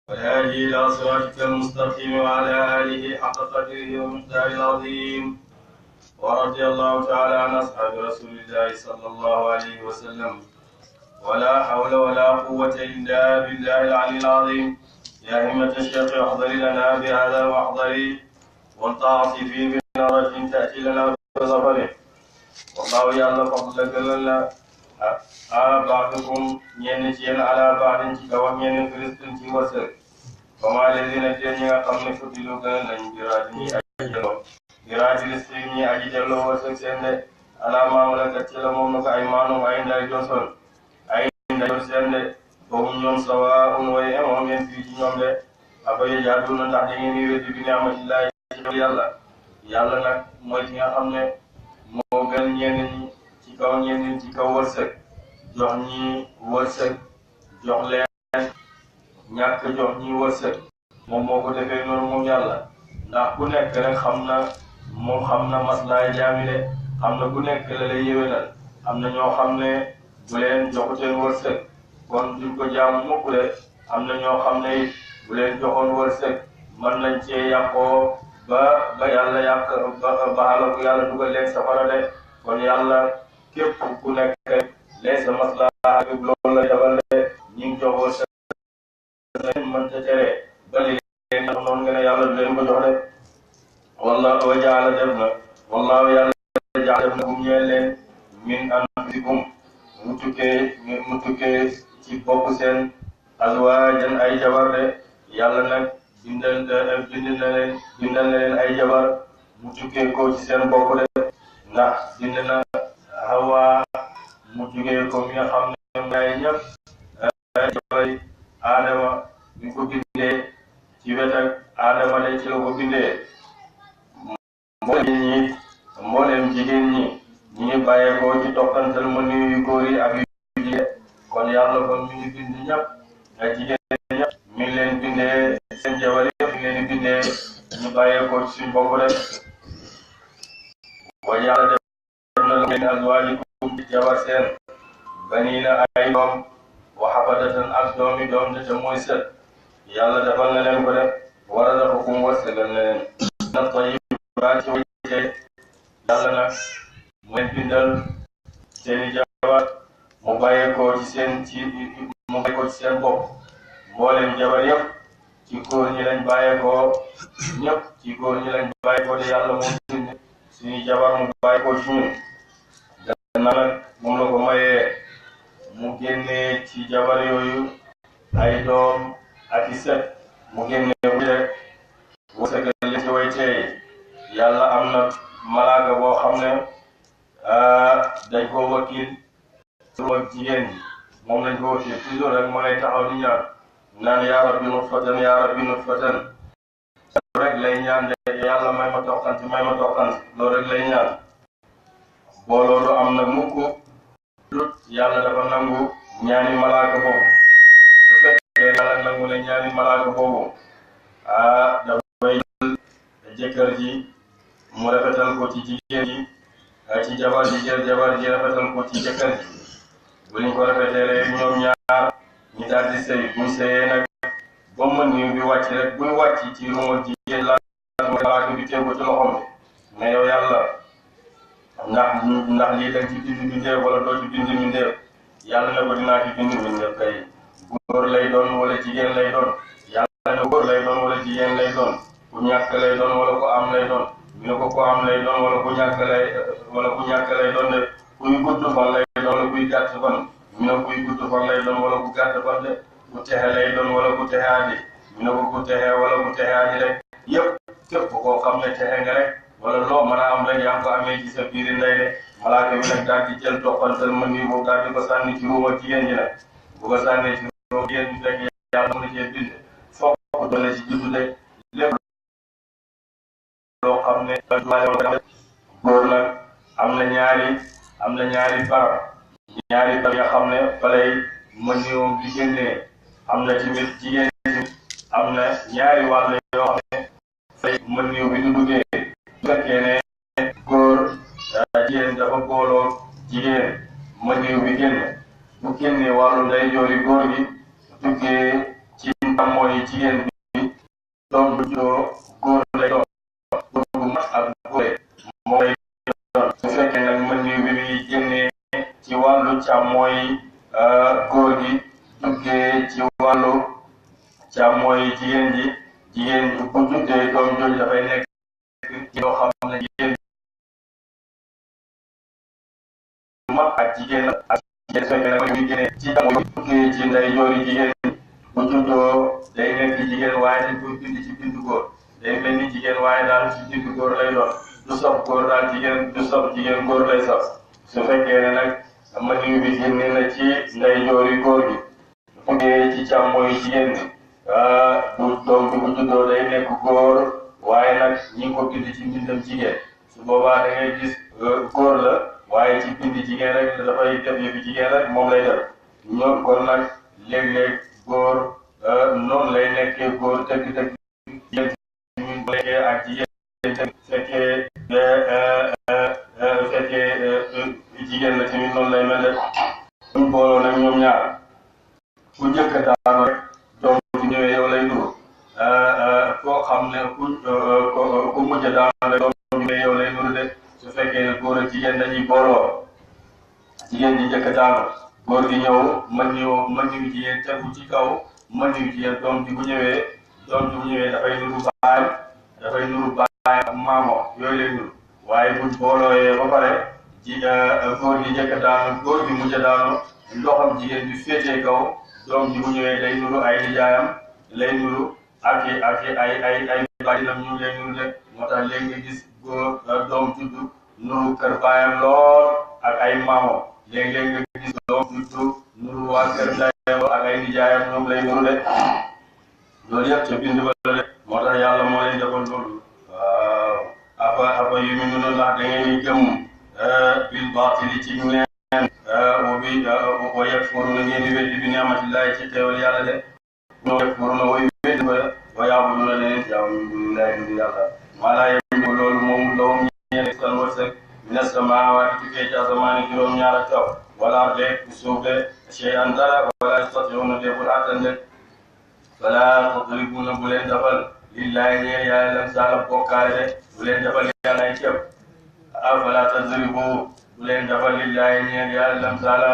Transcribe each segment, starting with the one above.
والهادي إلى صراطك المستقيم وعلى آله حق قدره ومقداره العظيم. ورضي الله تعالى عن أصحاب رسول الله صلى الله عليه وسلم. ولا حول ولا قوة إلا بالله العلي العظيم. يا همة الشيخ احضر لنا بهذا المحضر والتعاطف بنظرة تأتي لنا بظفره. والله يعلم فضلك لنا بعضكم ينتين على بعض تكوى ينفرستن تيوسر. وما الذين تنيا قمن فتلوا كان لنجراتني أجلوا جرات السيني أجلوا وسكسند على ما ملكت لهم أيمانهم عند الجنسون عند الجنسون وهم يوم سواء ويهم ينفي يوم أفي جادون تحديني ودي بنعمة الله yàlla nag mooy ki nga xam ne moo gën ñenn ñi ci kaw ñenn ñi ci kaw wërsëg jox ñi wërsëg jox leen ñàkk jox ñi wërsëg moom moo ko defee noonu moom yàlla ndax ku nekk rek xam na maslaay jaamile xam na ku nekk la lay yéwénal am na ñoo xam ne bu leen joxuteen wërsëg kon duñ ko jaamu mukk de am na ñoo xam ne it bu leen joxoon wërsëg mën nañ cee yàqoo ba yàlla yàq ba xalaku yàlla dugal leen safara de kon yàlla képp ku nekk lee sa maslaha bi loolu la defal de ñi ngi joxoo sa mën ta tere ba li leen ñax noonu nga ne yàlla du leen ko jox de wallahu jaala def na wallahu yàlla jaala def na bu ñeel leen min anfusikum mu tukkee ci bopp seen azwaajan ay jabar de yàlla nag bindal na leen ay jabar mu tukkee ko ci seen bopp de ndax bind na Hawa mu tukkee ko mi nga xam ne ngay ñëpp jabari Adama ñu ko bindee ci wet ak Adama de ci la ko bindee mboolem jigéen ñi ñi ngi bàyyeekoo ci toppantal ma nuyu góor yi ak yu jigéen kon yàlla kon mi ngi bind ñëpp ak jigéen ñëpp mi ngi leen bindee seen jabar yëpp mi ngi leen bindee ñu bàyyeekoo ci suñ bopp rek wa yàlla def na la min azwaajikum ci jabar seen baniina ay doom wa hafadatan ak doomi doom te mooy sët yàlla defal na leen ko def war a dafa kum wërsëgal na leen na tayyibaat ci wàcce yàlla nag mu leen bindal seeni jabar mu bàyyeekoo ci seen bopp mboolem jabar yëpp ci góor ñi lañ bàyyeekoo ñëpp ci góor ñi lañ bàyyeekoo de yàlla moo bind suñu jabar mu bàyyeekoo ci ñun dana nag moom la ko mayee mu génnee ci jabar yooyu ay doom ak i sët mu génnee bu rek wërsëgal leen ci way teey yàlla am na malaaka boo xam ne dañ ko wakil ak jigéen ñi moom lañ ko wakil toujours rek ma ngay taxaw di ñaan naan yaa rabbi nutfatan rek lay ñaan de yàlla may ma toqanti loolu rek lay ñaan boo loolu am na mukk yàlla dafa nangu ñaani malaaka boobu su fekkee yàlla nangu ne ñaani malaaka boobu dafay jëkkër ji mu rafetal ko ci jigéen ji ci jabar ji rafetal ko ci jëkkër ji bu ñu ko rafetalee ñoom ñaar ñi daal di sëy buñ sëyee nag ba mën niw bi wàcc rek buñ wàcc ci ruuma jigéen la malaaka bi tegu ci loxom bi mais yow yàlla ndax lii dañ ci bind mbindeef wala doo ci bind mbindeef yàlla ne ko dinaa ci bind mbindeef kay góor lay doon wala jigéen lay doon yàlla ne góor lay doon wala jigéen lay doon ku ñàkk lay doon wala ku am lay doon ñu ne ko ku am lay doon wala ku ñàkk lay doon de kuy gudd fan lay doon wala kuy gàtt fan ñu ne kuy gudd fan lay doon wala ku gàtt fan de ku texe lay doon wala ku texe aadi ñu ne ko ku texe wala ku texe aadi rek yëpp képp koo xam ne texe nga rek wala loo mën a am rek yaa ngi ko amee ci sa biiri ndey de malaaka bi nag daal di jël toqantal mën nii boobu daal di ko sànni ci ruuma jigéen ji nag bu ko sànnee ci ruuma jigéen ji rek yàlla mën na cee bind foog ko doole ci juddu de lépp loo xam ne góor nag am na ñaari barab nga xam ne fa lay mën niwum di génnee am na tamit jigéen tamit am na ñaari wàll yoo xam ne fay mën niw bi du duggee su fekkee ne góor jigéen dafa booloo jigéen mën niw bi génn bu génnee wàllu nday joori góor gi duggee ci mooy jigéen bi doom bu juddoo góor lay doon góor bu mat ak góore moo lay doon su fekkee nag mën ni bi muy génnee ci wàllu càmmooy góor gi duggee ci wàllu càmmooy jigéen ji jigéen bu juddee doom jooju dafay nekk yoo xam ne jigéen mag ak jigéen ak jigéen su fekkee nag muy génnee ci càmmooy duggee ci ndey joori jigéen bu juddoo day nekk jigéen waaye dañ koy bind ci bindu góor day mel ni jigéen waaye daal ci bindu góor lay doon du sof góor daal jigéen du sof jigéen góor lay sof su fekkee ne nag maniw bi génne na ci ndey joori góor gi duggee ci càmmooy jigéen bi bu doom bi bu juddoo day nekk góor waaye nag ñi ngi ko bind ci mbindam jigéen su boobaa da ngay gis góor la waaye ci bind jigéen rek dafay def yëfi jigéen rek moom lay def ñoom kon nag léeg-léeg góor noonu lay nekkee góor dëgg-dëgg jigéen ñu nekkee ak jigéen fekkee jigéen la tamit noonu lay mel rek buñ booloo nag ñoom ñaar ku njëkk daanu rek doom bi ñëwee yow lay nuru koo xam ne ku mujj daanu rek doom bi ñëwee yow lay nuru de su fekkee ne góor ak jigéen dañuy booloo jigéen ji njëkk daanu góor gi ñëw mën ñu jigéen tegu ci kaw mën ñu jigéen doom ji bu ñëwee dafay nuru baay ak maamo yooyu lay nuru waaye buñ boolooyee ba pare góor gi njëkk daanu góor gi mujj daanu loxam jigéen bi féetee kaw doom ji bu ñëwee day nuru ay nijaayam lay nuru ak ay bàjjenam ñu lay nuru de moo tax léegi nga gis góor doom juddu nuru kër baayam lool ak ay maamo léeg-léeg nga gis doom juddu nuru waa kër ndeyam ak ay nijaayam ñoom lay nuru de loolu yëpp ca bind ba la de moo tax yàlla moo leen defal loolu waaw afa yu mu noonu ndax da ngeen di gëm bil baatili ci neen wa yakfuruna ngeen di weddi bi ni'matillahi ci xéewal yàlla de ñoo yakfuruna way weddi ba wa yaabuduna leneen jaamu min dunillahi du yàlla maa laa yemliku loolu moom lawum ñeel seen wërsëg mina samaawaati tukkee ci asamaan juróom-ñaar ak kaw wala arde suuf de shay'an dara wala yastati'una deful attan de fala tadribuna bu leen defal lillahi ñeel yàlla lam saala bokkaale de bu leen defal yàlla ay ceeb fala tadribu bu leen defal lillahi ñeel yàlla lam saala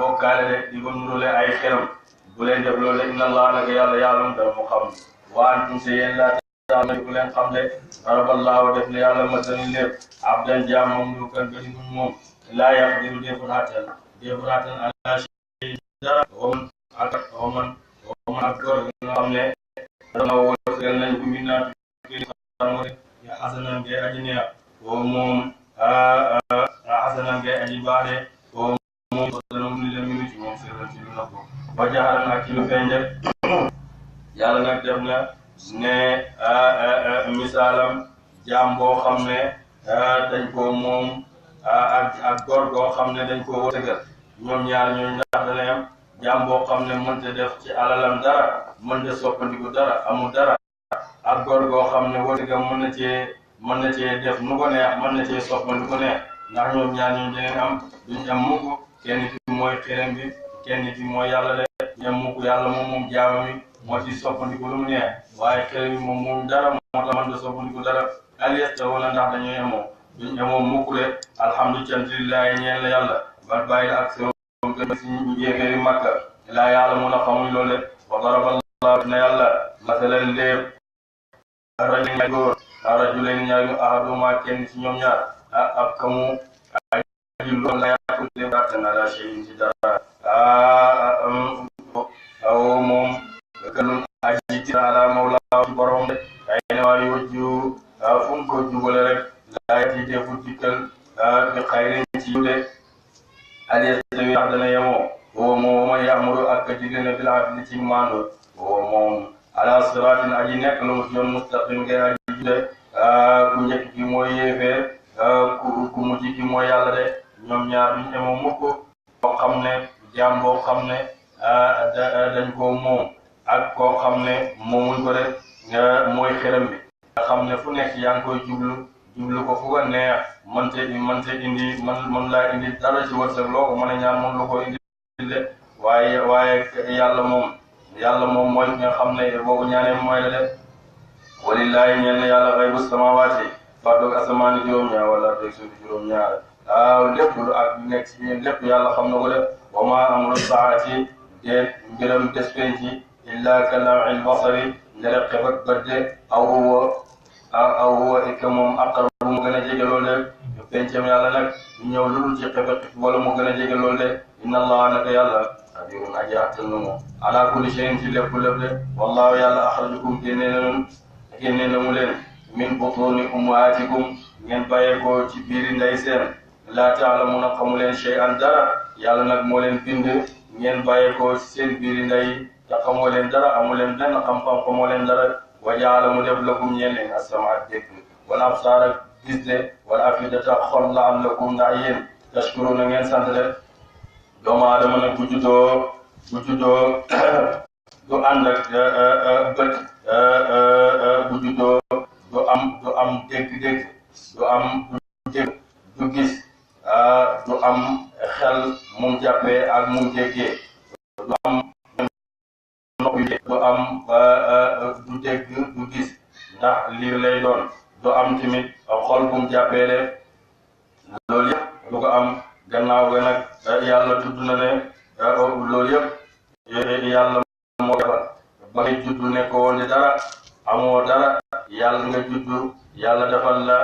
bokkaale de di ko nurule ay xeram bu leen def loolu inna allah naka yàlla yàlla dara mu xam wa antum se yéen laa taala bu leen xam de daraballahu def ne yàlla masalin lépp abdan jaam moom lu kan gëni muñ moom laa yaqdiru deful xattan ala shay dara waman ak góor nga xam ne dana wërsëgal nañ ko mi naatu ya xasanam ngay aji neex woo moom xasanam ngay aji baaxe woo moom dana mu leen minu ci moom sirran ci lu nëbb ba jaxaran ak ci lu feeñ def yàlla nag def na ne misaalam jaam boo xam ne dañ ko moom ak góor goo xam ne dañ ko wërsëgal ñoom ñaar ñooñu ndax dana yam jaam boo xam ne mënta def ci alalam dara mënta soppandiku dara amul dara ak góor goo xam ne wërsëgam mën na cee def nu ko neex mën na cee soppandiku neex ndax ñoom ñaar ñooñu dinañ am duñ am mukk kenn ki mooy xelam bi kenn ki mooy yàlla de ñam mukk yàlla moom jaamam yi moo ci soppandiku lu mu neex waaye xelam bi moom dara moo tax mënta soppandiku dara aliyestawuna ndax dañoo yemoo duñ yemoo mukk de alhamdulillahi ñeel la yàlla ba bàyyi ak suñu yéegéeri Makka laa yàlla mun a xamuñ loolu de wa daraballahu na yàlla masalan léeb rajulayn góor rajulayn ñaar ahaduma kenn ci ñoom ñaar ab kamu aji loolu la yàqu léeb attan ala shay'in ci dara aw moom kalun aji tira ala mawlaa ci borom de ay ne waa yojju fu mu ko jubale rek laa yati defu dikkal bi xayrin ci yu de aliyastawi ndax dana yemoo woo moom man ya'muru ak digle bil adli ci maandu woo moom ala siraatin aji nekk lu mu ci yoon mustaqim ngay aji jude ku njëkk ki mooy yéefee ku mujj ki mooy yàlla de ñoom ñaar duñ yemoo mukk koo xam ne jaam boo xam ne dañ koo moom ak koo xam ne moomuñ ko de mooy xelam bi nga xam ne fu nekk yaa ngi koy jublu ko fu ko neex mënte indi man laa indi dara ci wërsëg loo ko mën a ñaan mën la ko indi de waaye yàlla moom yàlla moom mooy nga xam ne boobu ñaanee mooy la def walillahi ñeel na yàlla xaybu samawaati fàddug asamaani juróom-ñaar wala deg suufi juróom-ñaar waaw lépp lu ak nekk ci biir lépp yàlla xam na ko def wa ma amru saati déet mbiram des penci illa kalamil basari ndere xef ak bët aw huwa ikka moom aqrabu mu gën a jege loolu de pencam yàlla nag ñëw lu dul ci xef ak wala mu gën a jege loolu de inna allah naka yàlla xabirun aji attan na mu ala kulli shay'in ci lépp lépp de wallahu yàlla axrajakum génne na mu leen min butuni ummaatikum ngeen bàyyeekoo ci biiri ndey seen laa ta'lamuna xamu leen shay'an dara yàlla nag moo leen bind ngeen bàyyeekoo ci seen biiri ndey te xamoo leen dara amu leen benn xam-xam xamoo leen dara wa jaala mu def lakum ñeen leen as-sam'a dégg wal absaar gis de wal afidata xol la am lakum ndax yéen tashkuruna ngeen sant de doomu aadama nag bu juddoo du ànd ak bët bu juddoo du am dégg-dégg du am dégg du gis du am xel mum jàppee ak mum déggee du am noppi du am du dégg du gis ndax liir lay doon du am tamit xol bum jàppee le loolu yëpp du ko am gannaaw ga nag yàlla tudd na ne loolu yëpp yàlla moo defal ba ngay juddu ne ko woon dara amoo dara yàlla nga juddu yàlla defal la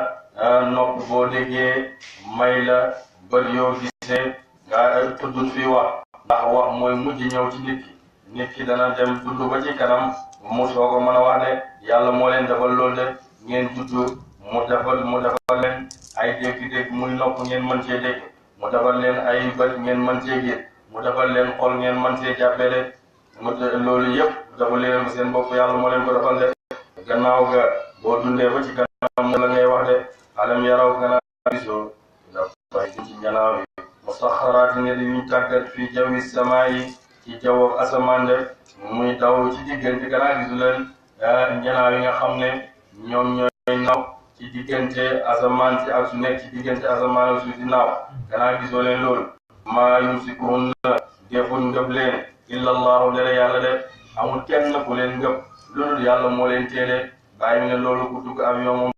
nopp boo déggee may la bët yoo gisee nga tuddut fi wax ndax wax mooy mujj ñëw ci nit ki dana dem dund ba ci kanam mu soo ko mën a wax de yàlla moo leen defal loolu de ngeen juddu mu defal leen ay dégg-dégg muy nopp ngeen mën cee dégg mu defal leen ay bët ngeen mën cee gis mu defal leen xol ngeen mën cee jàppee de loolu yëpp dafa leen seen bopp yàlla moo leen ko defal de gannaaw ga boo dundee ba ci kanam la ngay wax de alam yaraw gannaaw gisoo dafay ci njanaaw yi musaxaraati ne di ñu tàggat fii jawi samaa yi ci jaww ak asamaan de muy daw ci diggante gannaaw gisu leen njanaaw yi nga xam ne ñoom ñooy naw ci diggante asamaan si ak su nekk ci diggante asamaan ak suuf si naaw gannaaw gisoo leen loolu maa yumsikuhunna deful ngëb leen illa allahu dere yàlla de amul kenn ku leen ngëb loolu yàlla moo leen teele bàyyi mi ne loolu ku dugg avion moom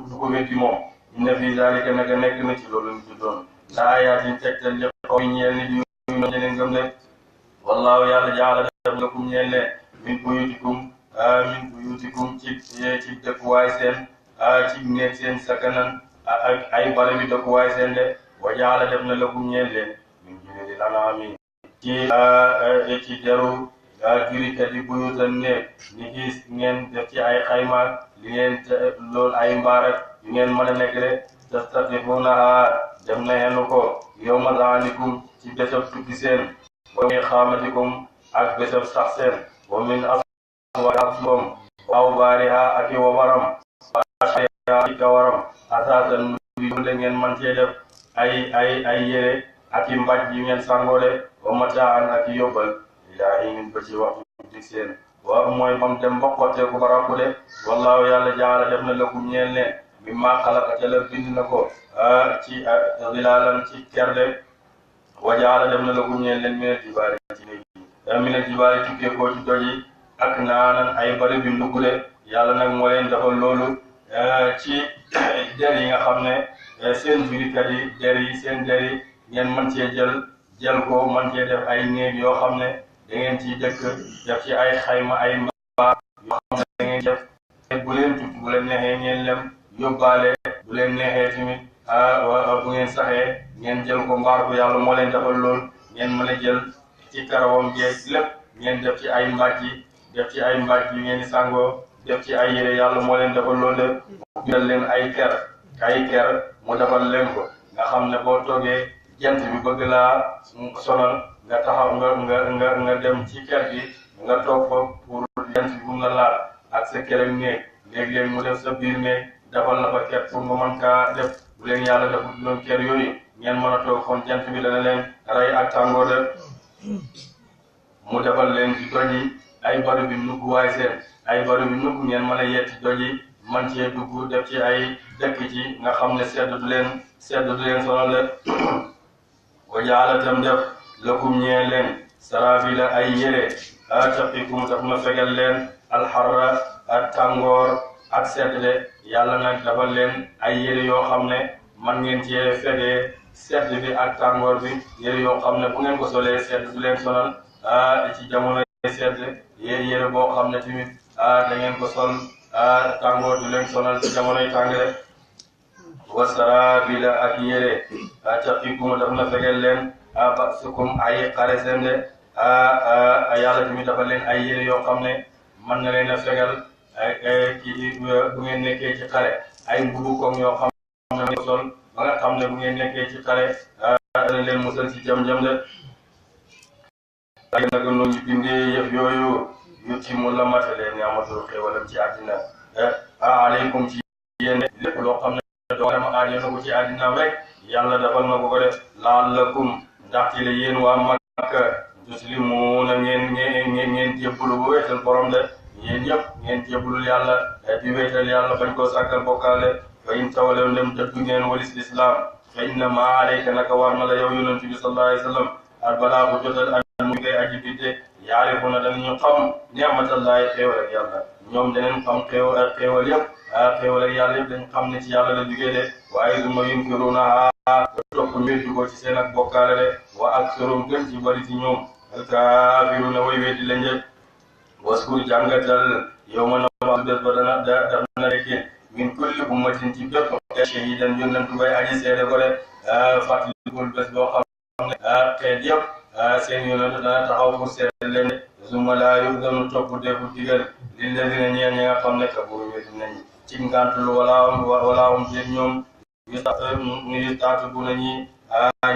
du ko weddi moom inna fi zalika naka nekk na ci loolu ñu tuddoon la ayatin tegtal li xaw ñeel nit yu ñeneen ngëm de wallahu yàlla jaala def lakum ñeel leen min buyutikum ci dëkkuwaay seen ci néeg seen sakanan ak ay bala bi dëkkuwaay seen de wa jaala def na lakum ñeel leen min juludil an'ami ci deru jurikat yi buyutan néeg ni gis ngeen def ci ay xaymaak li ngeen loolu ay mbaarak yu ngeen mën a nekk de tastatifunaha def na yenu ko yawma zaanikum ci bésab tukki seen wa min xaamatikum ak bésab sax seen wa min aswaakum aw baariha ak i wabaram wa ashriha ak i kawaram asaasan mu de ngeen man cee def ay yére ak i mbaj yu ngeen sangoo de wa mataan ak i yóbbal ilaa hin ba ci waxtu dig seen wa mooy bam dem ba xotteeku ba ràppu de wallaahu yàlla jaala def na lakum ñeel ne mi maa xalaqa te la bind na ko ci zilaalan ci kerde wa jaala def na lakum ñeel leen minal jibaali ci néeg yi minal jibaali tukkee koo ci doj yi ak naanan ay bari bi ndugg de yàlla nag moo leen defal loolu ci der yi nga xam ne seen jurikat yi seen der yi ngeen mën cee jël ko mën cee def ay néeg yoo xam ne da ngeen ciy dëkk def ci ay xayma ay mbaar yoo xam ne da ngeen def bu leen tukki bu leen neexee ngeen lem yóbbaale bu leen neexee tamit bu ngeen saxee ngeen jël ko mbaar ko yàlla moo leen defal lool ngeen mën a jël ci karawam jeeg lépp ngeen def ci ay mbàjj yi def ci ay mbàjj yu ngeen di sàngoo def ci ay yére yàlla moo leen defal lool de bindal leen ay ker mu defal leen ko nga xam ne boo toogee jant bi bëgg laa sonal nga taxaw nga dem ci ker gi nga toog fa pour jant bi mun la laal ak sa kerem néeg léeg-léeg mu def sa biir néeg defal la fa ker pour nga mën kaa def bu leen yàlla defut loolu ker yooyu ngeen mën a toog kon jant bi dana leen rey ak tàngoor de mu defal leen ci doj yi ay bari bi nugg waay seen ay bari bi nugg ngeen mën a yetti doj yi man cee dugg def ci ay dëkk ci nga xam ne sedd du leen sonal de wa jaala tam def lakum ñee leen sarabila ay yére taqikum daf na fegal leen alxarra ak tàngoor ak sedd de yàlla nag dafa leen ay yére yoo xam ne man ngeen cee fegee sedd bi ak tàngoor bi yére yoo xam ne bu ngeen ko solee sedd du leen sonal ci jamono sedd yére boo xam ne tamit da ngeen ko sol tàngoor du leen sonal ci jamonoy tàngale wasarabila ak yére taqikum daf na fegal leen basukum ay xare seen de yàlla tamit dafa leen ay yére yoo xam ne mën na leen a fegal ci bu ngeen nekkee ci xare ay mbubu koŋ yoo xam ne sol ba nga xam ne bu ngeen nekkee ci xare dana leen musal ci jam-jam de nag noonu ñu bindee yëf yooyu yu ci mu la matale ni amatul xéwalam ci àddina aleykum ci yéen lépp loo xam ne doomu aadama aajo na ko ci àddina rek yàlla defal na ko def laallakum ndaxte la yéen waa Makka tuslimuuna ngeen jébbalu bu wéetal borom de yéen ñëpp ngeen jébbalul yàlla di wéetal yàlla bañ koo sàkkal bokkaale fa in tawalew ndem dëddu ngeen walis lislaam fa inna maa alayka naka war na la yow yonent bi sallallahu alayhi wa sallam albalaagu jotal ak mu ngay aji bidde yaarifuna danañu xam ni'matallahi xéewal ak yàlla ñoom daneen xam xéewal yëpp xéewal ak yàlla yëpp dañ xam ne ci yàlla la jugee de waaye duma yunkiruuna topp weddi ko ci seen ak bokkaale de wa aksarum gën ci bari ci ñoom alkaafiruuna way weddi la njëkk waskur jàngatal yow ma na bés ba dana nekkee min kulli ummatin ci bépp shahidan yonentu bay aji seede ko de fàttalikul bés boo xam ne xeet yëpp seen yonentu dana taxaw pour seede leen de summa laa yudanu topp defu digal lilladina ñeen ñi nga xam ne kafaru weddi nañ ci ngantul walaawum seen ñoom yu taatu bu nañi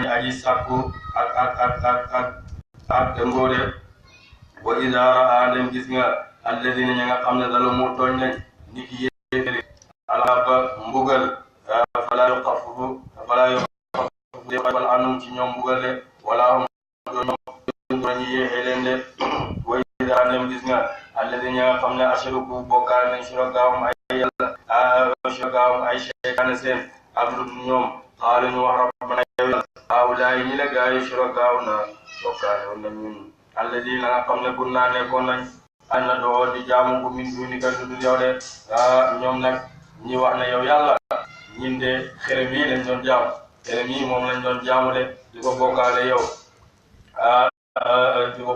ñu aji sàkku ak dëngoode wa idaa raa dem gis nga alladina ñi nga xam ne zalamu tooñ nañ ni ki yéeféri alaba mbugal fala yuxaffafu defal anum ci ñoom mbugal de wala hum ñoom ñu yéexee leen de wa idaa dem gis nga alladina ñi nga xam ne ashraku bokkaale nañ shurakaahum ay yàlla shurakaahum ay seytaane seen ak lu ñoom xaalu ñu wax rabbana yow haawulaay ñi la gaay shurakaahuna bokkaale woon nañ ñun alladina nga xam ne kun naa nekkoon nañ an na doo di jaamu ko min duunika dudul yow de ñoom nag ñi wax ne yow yàlla ñin de xerem yi lañ doon jaamu xerem yi moom lañ doon jaamu de di ko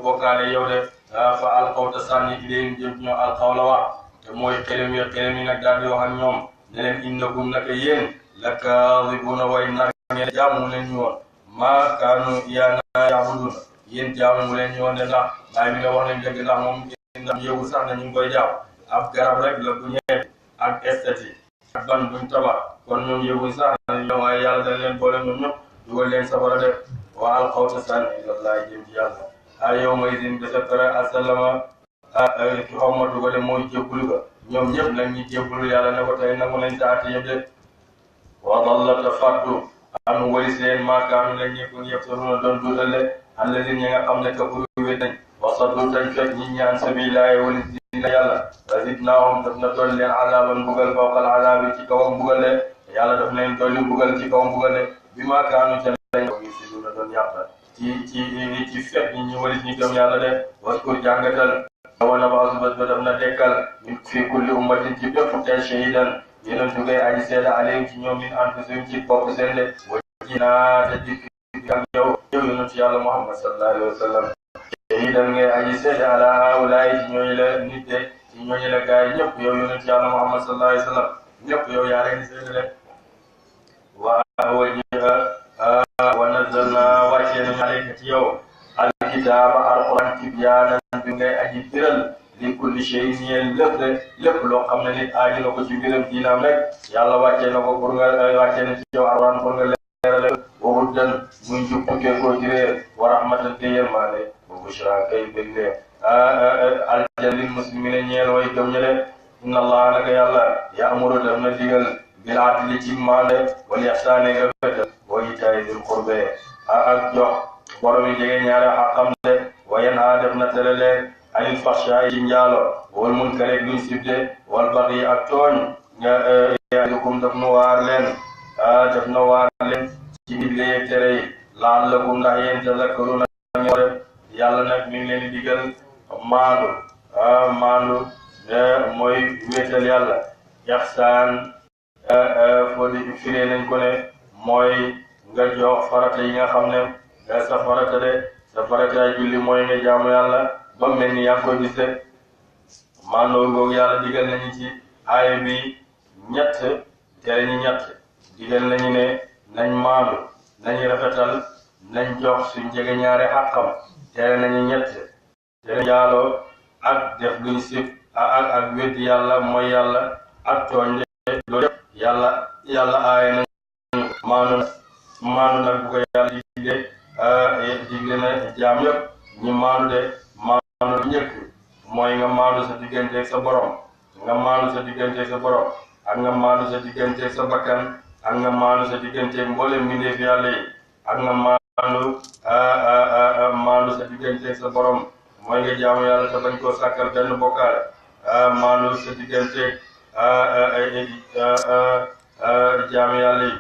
bokkaale yow de fa alxawta sànni ilayhim jëm ñoo alxawla wax te mooy xerem yi nag daal di wax ak ñoom ne leen innakum naka yéen la kaadibuna way nar ngeen jaamu leen ñu woon maa kaanu iyaana yaabuduna yéen jaamu leen ñu woon de ndax baay bi nga wax nañ dëgg ndax moom ndax yëgu sax na ñu ngi koy jaam ab garab rek la bu ñeeti ak estati ak ban buñ tabax kon ñoom yëguñ sax na waaye yàlla dañ leen boole ñoom ñëpp dugal leen safara def wa alxawta sànni ilallahi jëm ci yàlla yow may din besa pare asalama ki xawma dugale mooy jébbulu ga ñoom ñëpp nag ñi jébbulu yàlla ne ko tey nangu nañ taati yëpp de wa dallata faddu anu walis leen maakaanu lañ ñëpp yëpp saruna doon duutale alladina ñi nga xam ne kafaru wét nañ wasaddu tañ fekk ñi ñaan sabiilaahi walis dina yàlla wa zidnaahum daf na dolli leen azaaban mbugal fawqal azaabi ci kawam mbugal de yàlla daf leen dolli mbugal ci kawam mbugal de bi maakaanu ca lañ ko si duna doon yàq ci fekk ñi ñu walis ñi gëm yàlla de waskur jàngatal wana baasu bés ba daf na dekkal min fi kulli ummatin ci bépp tey shahidan yéen dugay aji seeda alayhim ci ñoom min anfusihim ci bopp seen de wa jinaa te dikk ak yow yonent yàlla Muhammad sallallahu alayhi wa sallam shahidan ngay aji seeda ala haulaay ci ñooñu la nit de ci ñooñu la gaay ñëpp yow yonent yàlla Muhammad sallallahu alayhi wa sallam ñëpp yow yaa leen seeda de wa nazzalna wàccee nañu alayka ci yow alkitaaba alquran tibyaanan bi ngay aji biral li kulli shay ñeel lépp loo xam ne nit aaji na ko ci mbiram diinaam rek yàlla wàccee na ko pour nga wàccee na ci yow alquran pour nga leerale wa huddan muy jub tukkee koo ci réer wa rahmatan te yërmaande wa bushra kay bëgg aljan lil muslimina ñeel way gëm ñe de inna allah naka yàlla ya'muru daf na digal bil adli ci maande wal ihsaani nga rafetal wa itaa'i dil qurbe ak jox borom yi jege ñaare xaqam de wa yanha def na tere leen anil fahshaay ci njaalo wal munkari luñ sibde wal baghi ak tooñ ya'idukum daf na waar leen ci digle yeeg tere yi la'allakum ndax yéen tazakkaruna ñoo def yàlla nag mi ngi leen di digal maandu maandu mooy wéetal yàlla. ihsaan foo di firee nañ ko ne mooy nga jox farata yi nga xam ne sa farata de sa farata julli mooy nga jaamu yàlla ba mel ni yaa ngi koy gisee. maandoo googu yàlla digal nañu ci aaya bi ñett tere ñu ñett digal nañu ne nañ maandu nañ rafetal nañ jox suñ jege ñaare xàqam. tere nañu ñett tere njaaloo ak def luñ sib ak weddi yàlla mooy yàlla ak tooñ de loolu yëpp yàlla aaya nañu maandu nag bu ko yàlla digle na jaam yëpp ñi maandu de maandu bu njëkk mooy nga maandu sa digganteeg sa borom nga maandu sa digganteeg sa borom ak nga maandu sa digganteeg sa bakkan ak nga maandu sa digganteeg mboolem mbindeef yàlla yi ak nga maandu sa digganteeg sa borom mooy nga jaamu yàlla te bañ koo sàkkal benn bokkaale. maandu sa digganteeg jaamu yàlla yi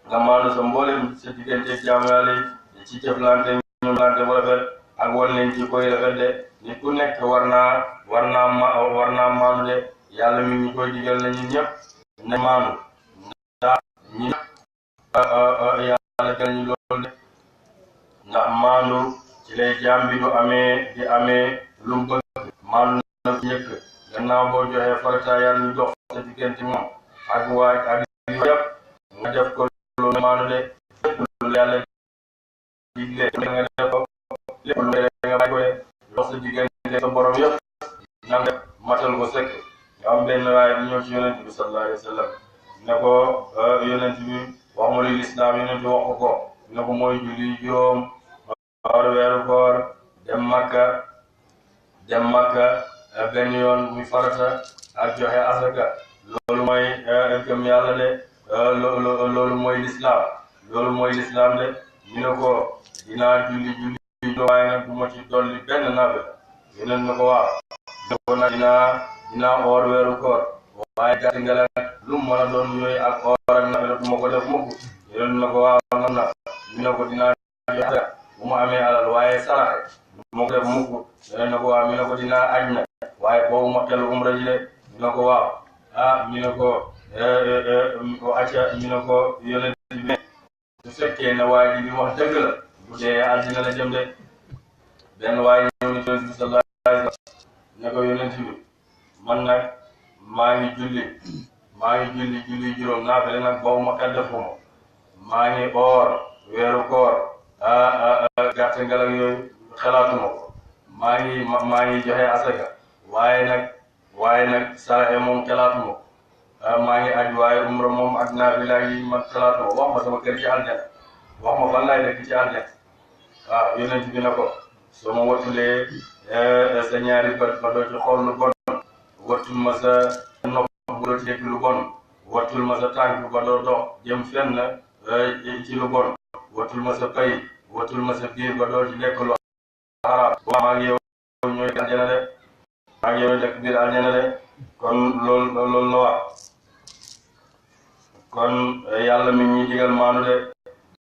nga maandu sa mboolem sa digganteeg jaamu yàlla yi ci jëflante ñu lante bu rafet ak wan leen ci koy rafet de. nit ku nekk war naa maandu de yàlla mi ñu koy digal na ñun ñëpp ne maandu ndax ñi yàlla gal ñu loolu de ndax maandu ci lay jaam bi di amee lu mu bëgg. maandu na njëkk gannaaw boo joxee farata yàlla ñu dox sa diggante moom ak waaj ak yëpp nga def ko loolu maandu de lépp lu yàlla digle nga def ko lépp lu nga bàyyi ko de dox sa diggante sa borom yëpp na nga matal ko sëkk. nga am benn waaye bu ñëw ci yonent bi sallallahu alayhi wa sallam ne ko yonent bi wax ma li lislaam. yonent bi wax ko ne ko mooy julli juróom woor weeru koor dem makka benn yoon muy farata ak joxe asaka. loolu mooy gëm yàlla de loolu mooy lislaam. loolu mooy lislaam de ñu ne ko dinaa julli waaye nag bu ma ci dolli benn naafila. yonent na ko waaw ne ko nag dinaa oor weeru koor waaye gàtt nga la lu mu mën a doon yooyu ak oor ak naafila du ma ko def mukk. yonent na ko waaw nam na ñu ne ko dinaa joxe bu ma amee alal waaye saraxe du ma ko def mukk. yonent na ko waaw ñu ne ko dinaa aj na waaye boobu ma xel umra ji de ñu ne ko waaw ñu ne ko acca ñu ne ko yonent bi su fekkee ne waaye ji li wax dëgg la bu dee àddina la jëm de. benn waaye ñëw ni yonent bi sallallahu alayhi wa sallam ne ko yonent bi man nag maa ngi julli juróom naafile nag boobu ma xel defuma maa ngi oor weeru koor gàtt ngalak yooyu xelaatuma ko maa ngi joxe asaka waaye nag saraxe moom xelaatuma ko maa ngi aj waaye umra moom ak naafila yi man xelaatuma ko wax ma sama kër ci aljana wax ma fan laay dëkk ci aljana. waaw yonent bi na ko soo ma wattulee sa ñaari bët ba doo ci xool lu bon wattul ma sa nopp ba doo ci dégg lu bon wattul ma sa tànk ba doo dox jëm fenn ci lu bon wattul ma sa pay wattul ma sa biir ba doo ci lekk lu xaraam. waaw maa ngi yow ñooy aljana de maa ngi yow dëkk biir aljana de. kon loolu la wax kon yàlla mi ñuy digal maandu de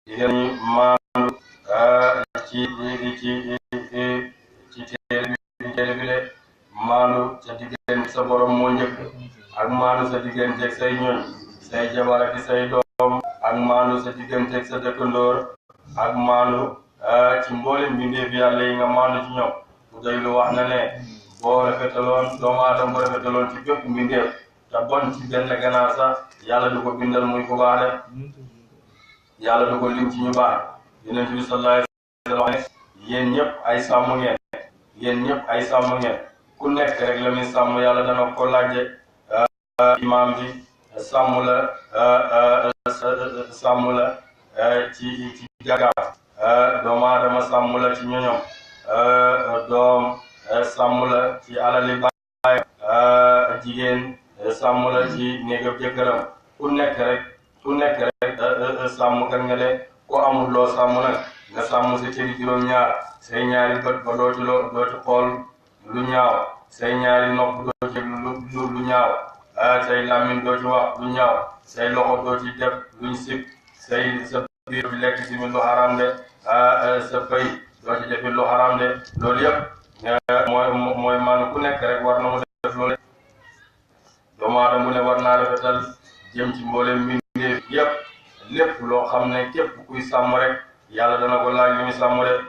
digal ñi maandu ci téere bi de. maandu sa diggante sa borom moo njëkk ak maandu sa diggante say ñoñ say jabar ak say doom ak maandu sa diggante sa dëkkandoor ak maandu ci mboolem mbindeef yàlla yi nga maandu ci ñoom. bu doy lu wax na ne boo rafetaloon doomu aadama bu rafetaloon ci bépp mbindeef te bon ci benn ganaar sax yàlla du ko bindal muy ku baax de yàlla du ko lim ci ñu baax. yonent bi sallallahu alayhi wa sallam ne yéen ñëpp ay sàmm ngeen ku nekk rek la muy sàmm yàlla dana ko laajte. imaam bi sàmm la ci jagaam doomu aadama sàmm la ci ñoñom doom sàmm la ci alali baayam jigéen sàmm la ci néegam jëkkëram ku nekk rek sàmm kan nga de. ko amul loo sàmm nag nga sàmm sa cëri juróom-ñaar say ñaari bët ba doo ci xool lu ñaaw say ñaari nopp doo ci lu ñaaw say làmmiñ doo ci wax lu ñaaw say loxo doo ci def luñ sib sa biir bi lekk ci lu xaram de sa pay doo ci defi lu xaram de. loolu yëpp mooy maanu ku nekk rek war na mu def loolu doomu aadama bu ne war naa rafetal jëm ci mboolem mbindeef yëpp lépp loo xam ne képp kuy sàmm rek yàlla dana ko laaj li muy sàmm rek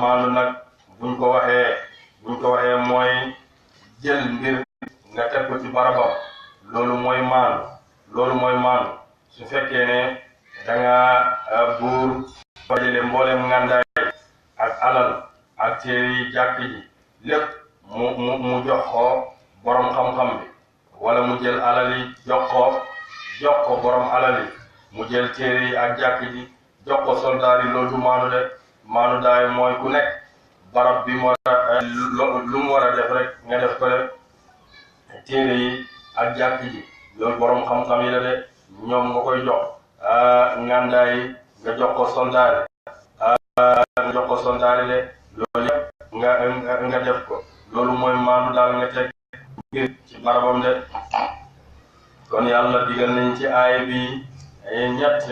maandu nag buñ ko waxee mooy jël mbir nga teg ko ci barabam loolu mooy maandu su fekkee ne da nga buur dajale mboolem ngàndaay ak alal ak téere yi jàkk ji lépp mu jox ko borom xam-xam bi wala mu jël alal yi jox ko borom alal yi mu jël téere yi ak jàkk ji jox ko soldaar yi loolu du maandu de maandu daay mooy ku nekk barab bi mu war a lu mu war a def rek nga def ko def téere yi ak jàkk ji loolu borom xam-xam yi la de ñoom nga koy jox ngàndaay yi nga jox ko soldaar yi de loolu yëpp nga def ko loolu mooy maandu daal nga teg ngir ci barabam de kon yàlla digal nañ ci aaya bi ñett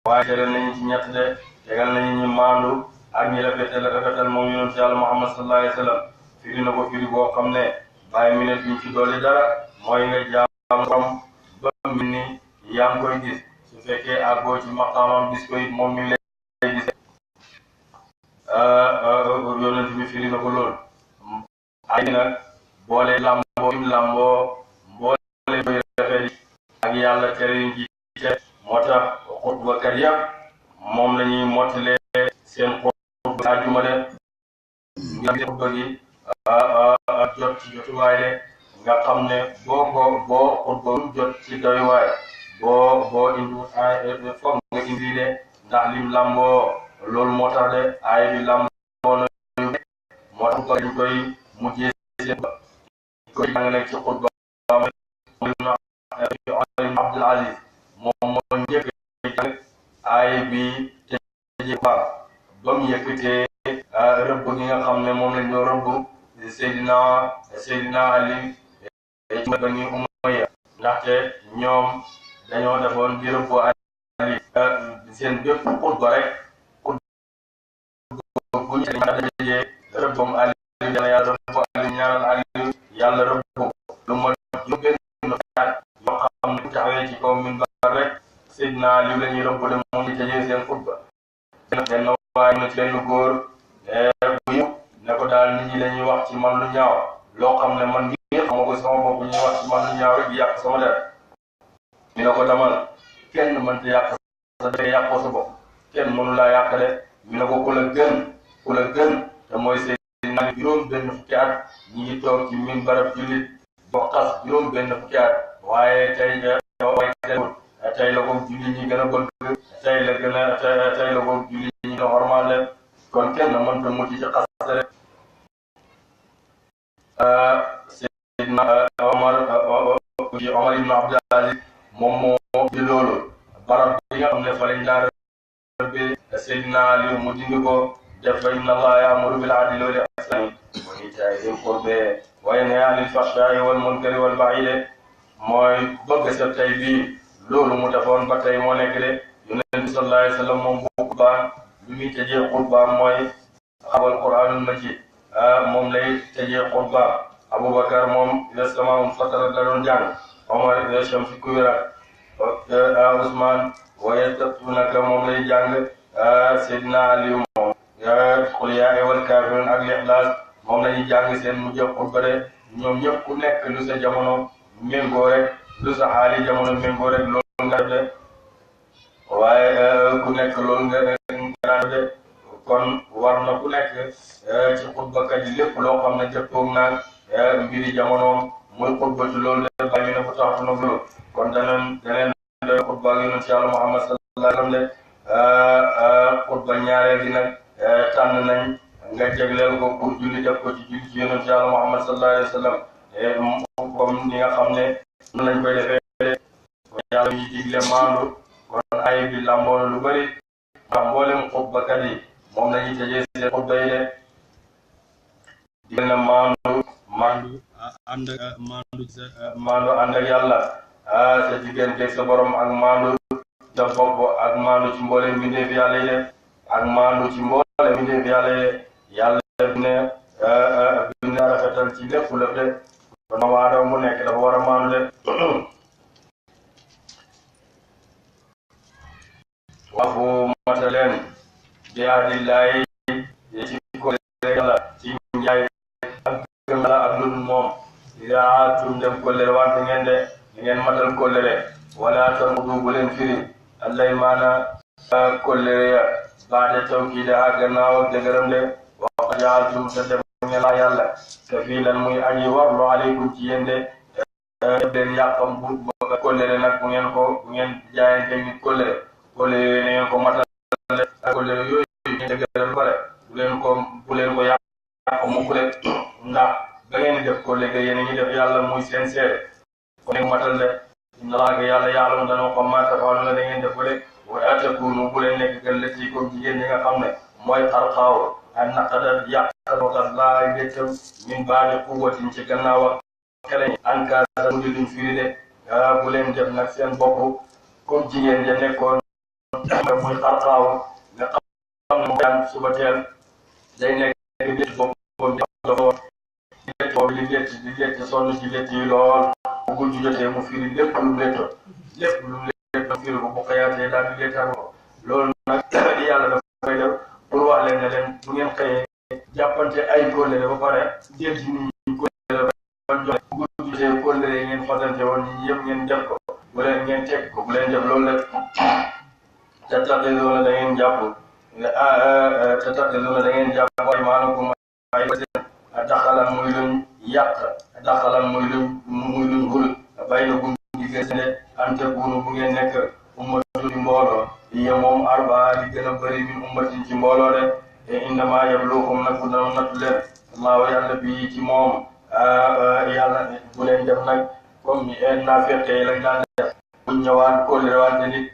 waaye tere nañ ci ñett de tegal nañ ñi maandu ak ñi rafetal moom yonent yàlla Muhammad sallallahu alayhi wa sallam firi na ko firi boo xam ne bàyyi mi ne duñ ci dolli dara mooy nga jaam borom ba mi ni yaa ngi koy gis su fekkee àggoo ci maqaamam gis ko it moom mi lay gis yonent bi firi na ko lool ay nag boole lamboo boole koy rafet ak yàlla tere yi jiite moo tax xutbakat yëpp moom la ñuy mottalee seen xutba àjjuma de nga gis xutba gi jot ci jotuwaay de nga xam ne boo xutba jot ci doywaay boo indi foog nga indi de ndax lim lamboo loolu moo tax de aay bi lamboo na moo tax dañ koy mujjee seen koy jàngale ci xutba Abdul Aziz moom moo njëkk jàng aay bi tëjee ba mu yëkkatee rëbb gi nga xam ne moom lañ doon rëbb Seydina Ali ci Bani Umayya ndaxte ñoom dañoo defoon di rëbb Ali seen bépp xutba rek bu ñu dajee rëbbam Ali dana yàlla rëbb Ali ñaanal Ali yàlla rëbb lu ma juróom-benn at yoo xam ne bu taxawee ci kaw minbar rek Seydina Ali la ñuy rëbb de moom di tëjee seen xutba benn waaye na ci benn góor bu yëpp ne ko daal nit ñi dañuy wax ci man lu ñaaw loo xam ne man mii xama ko sama bopp ñuy wax ci man lu ñaaw rek di yàq sama der mi ne ko damal kenn mënta yàq sa der yàqoo sa bopp kenn mënu laa yàq de mi ne ko ku la gën te mooy Seydina juróom benn fukki at ñi ngi toog ci min barab jullit boo xas juróom benn fukki at waaye tey tey la ko jullit ñi gën a bëgg tey la ko jullit ñi gën a hormal leen kon kenn mënta mucc ci xas rek Seydina Omar ibn Abdul Aziz moom moo di loolu barab bi nga xam ne fa lañ daan rëbbe Seydina Ali mu dindi ko def fa inna Allaha ya'muru bil 'adli wal ihsani wa ita'i dhil qurbi wa yanha 'anil fahsha'i wal munkari wal baghi mooy bëgg sa tey bii loolu mu defoon ba tey moo nekk de Yonent bi sallallahu alayhi wa sallam moom bu xutbaan lu muy tëjee xutbaam mooy xabal Qur'aanul Majiid moom lay tëjee xutbaam Abubakar moom ida samaa'u fatarat la doon jàng Omar ida shamsu kuwirat Usmaan wa yastaftuunaka moom lay jàng Seydina Ali moom qul yaa ayyuhal kaafiruun ak Ixlaas moom la ñuy jàng seen mujj xutba de ñoom ñëpp ku nekk lu sa jamono méngoo rek lu sa xaali jamono méngoo rek loolu nga def de waaye ku nekk loolu nga def de kon war na ku nekk ci xutbakat yi lépp loo xam ne jëppoog naag mbiri jamonoom muy xutba ci loolu de bàyyi na ko taxtu nag loolu kon daneen doy xutba ak yonent Yàlla Muhammad sallallahu alayhi wa sallam de xutba ñaareel gi nag tànn nañ nga jegleel ko pour julli def ko ci julli ci yonent Yàlla Muhammad sallallahu alayhi wa sallam comme ni nga xam ne noonu lañ koy defee yàlla ñuy digle maandu kon ay bi lamboo lu bëri ndax mboolem xutbakat yi moom lañuy tëjee seen xutba yi de digal na maandu ànd ak yàlla sa digganteeg sa borom ak maandu sa bopp ak maandu ci mboolem mbindeef yàlla yi de ak maandu ci mboolem mbindeef yàlla yi de yàlla ne dina rafetal ci lépp la de kon waadoo mu nekk dafa war a maanu de wafu mata leen bi ahdillahi ci ko yàlla ci njaay ak gëm la ak lu moom yaa tum dem kollere wante ngeen de ngeen matal kollere wala tamudu bu leen firi allay maana kollere ya baade tawkiida ak gannaaw ak dëgëram de wax jaaltum te dem ngeen la yàlla kafilan muy aji warlu aleykum ci yéen de leen yàqam bu kollere nag bu ngeen jaayante nit kollere kollere ngeen ko matal ak kollere yooyu ngeen dëgëral bare bu leen ko yàq mukk de ndax da ngeen def kollere yéen a ngi def yàlla muy seen seede ko nekk matal de inna laaga yàlla yàlla dana ko mata xool na da ngeen def ko de wa atakunu bu leen nekk gën la ci comme jigéen ñi nga xam ne mooy xarxaaw ak naqada yàqalokat laa géttam min baadi quwwatin ci gannaaw ak xeleñ ankasa mu di luñ firi de bu leen def nag seen bopp comme jigéen ja nekkoon muy xarxaaw nga xam ne mu daan suba teel day nekk létt boppam di létt sonn ci létt yi lool bu guddi jotee mu firi lépp lu mu léttoon lépp lu mu léttoon firi ko bu xëyaatee daal di léttaan ko loolu nag yàlla dafa koy def pour wax leen ne leen bu ngeen xëyee jàppante ay kóllëre ba pare jël ci nit ñi kóllëre ba joxe bu guddi jotee kóllëre yi ngeen fasante woon ñi yëpp ngeen def ko bu leen ngeen teg ko bu leen def loolu rek te taxiluna da ngeen jàpp te taxiluna da ngeen jàpp ay maanaam ay daxalan muy luñ yàq daxalan muy luñ xul bay na gum diggante ante bunu bu ngeen nekk ummatu ci mbooloo yi moom arba li gën a bëri min ummatin ci mbooloo de e innama yabluukum nag bu dana nattu leen allahu yàlla bi ci moom yàlla bu leen def nag comme naafeqe yi lañ daan def buñ ñëwaat kóllëre wante nit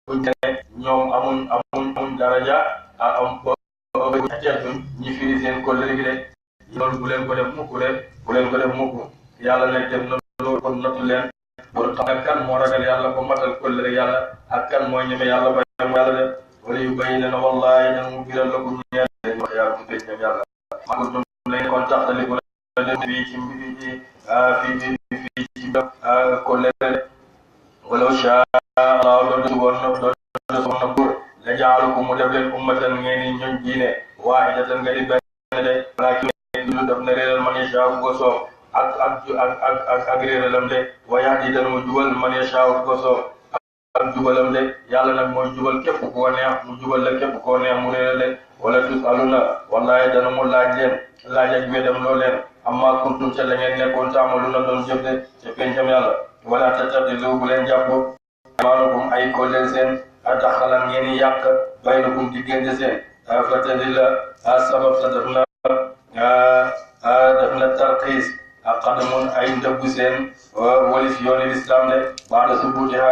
buñ ne ñoom amuñ daraja am teeltuñ ñi firi seen kóllëre gi de loolu bu leen ko def mukk de bu leen ko def mukk yàlla nag def na loolu kon nattu leen pour xam kan moo ragal yàlla ko matal kóllëre yàlla ak kan mooy ñeme yàlla ba mu yàlla def wala yu bayi na wallahi ñan mu biral la ko ñeel wax yàlla bu fekkee yàlla maa ko dum lay kon taxtali ko leen fii ci fii ci kóllëre wala sha Allah doon na buur la jaalu ko mu def leen ummatan ngeen ni ñoñ diine waahidatan nga di benn de walakin lu def na réeral man yasha bu ko soob ak réeralam de wa yahdi dana mu jubal man yasha bu ko soob ak jubalam de yàlla nag mooy jubal képp koo neex mu jubal la képp koo neex mu réeral de wala tusaluna wallahi dana mu laaj leen laaj ak wedam loo leen amma kuntum ca la ngeen nekkoon taamaluna doon jëf de ca pencam yàlla wala tattaxidu bu leen jàpp maanaam ay kóllëre seen daxalan ngeen yàq baynakum diggante seen fatadilla sabab sa def na tarxiis qadamun ay ndëggu seen walis yooni lislaam de baada subuti ha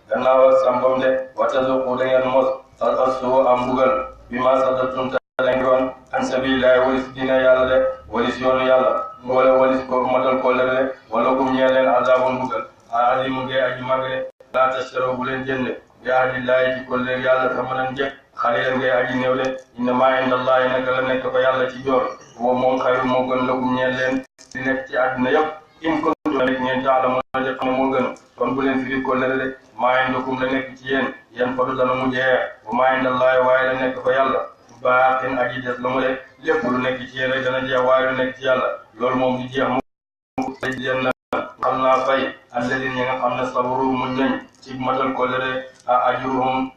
gannaaw sambam de wa tazuqu da ngeen mos asu am mbugal bi ma saddatum ta lañ doon an sabilillahi walis dina yàlla de walis yoonu yàlla wala walis ko matal kóllëre de wala gum ñeel leen azabun mbugal alimu ngee aji mag de laa tashtaro bu leen jënd bi ahdillahi ci kóllëre yàlla samanan njëkk xalilan ngay aji néew de innama indallahi naka la nekk fa yàlla ci joor woo moom xayru moo gën lakum ñeel leen di nekk ci àddina yëpp in kuntum nekk ngeen taalamu na def ne moo gën kon bu leen firi kóllëre de maa indakum la nekk ci yéen fadu dana mu jeex wa maa indallahi waaye la nekk fa yàlla baaxin aji des la mu de lépp lu nekk ci yéen rek dana jeex waaye lu nekk ci yàlla loolu moom di jeex mu leen xam naa fay alladina ñi nga xam ne sabaru muñ nañ ci matal kóllëre ajruhum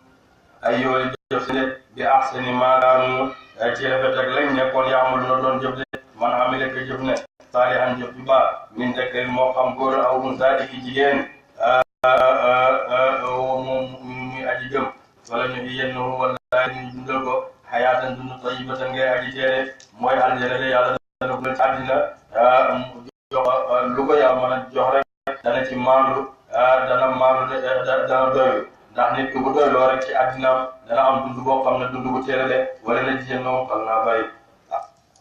ay yooli jëf de bi ahsani maa kaanu ci rafet ak lañ nekkoon yaamalu na doon jëf de man amile ko jëf ne saalihan jëf ju baax min dakarin moo xam góor aw unsaa ki jigéen moom muy aji gëm wala ñu yenn wala ñu dundal ko xayaatan dund tayyibatan ngay aji teere mooy aljana de yàlla dana ko àddina jox lu ko yàlla mën a jox rek dana ci maandu dana doylu ndax nit ki bu doyloo rek ci àddinaam dana am dund boo xam ne dund bu teere de wala na jigéen noonu xam naa bàyyi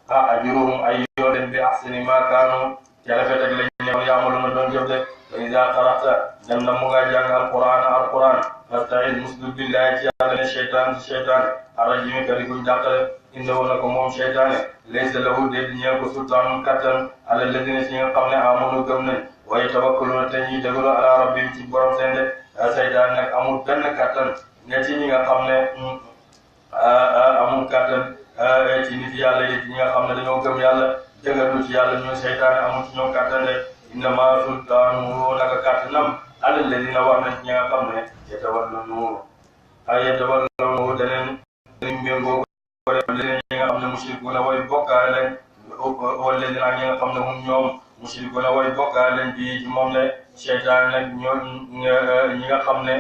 ajruhum ay yoolin bi ahsani maa kaanu ci rafet ak lañ ñëw yaamalu na doon jëf de fa iza qara'ta dem na mu nga jàng alquran fasta'id muslu billahi ci yàlla ne cheytaan ci cheytaan arrajimi kadi kuñ dàqale innahu nako moom seytaane laysa lahu déet ñeel ko sultaanun kattan ala ladina si nga xam ne amanu gëm nañ waaye tawakkaluna te ñuy dëgëru ala rabbim ci borom seen de seytaane nag amul benn kattan ne ci ñi nga xam ne amul kattan ci nit yàlla yi ñi nga xam ne dañoo gëm yàlla dëgërlu ci yàlla ñoo seytaane amul ci ñoom kattan de innama sultaanu naka kattanam ala ladina war na ci ñi nga xam ne yatawallawnahu daneen méngoo ko leneen ñi nga xam ne mushrikuuna way bokkaale lañ wala leen ak ñi nga xam ne ñoom mushrikuuna way bokkaale lañ bi ci moom ne seytaane nag ñi nga xam ne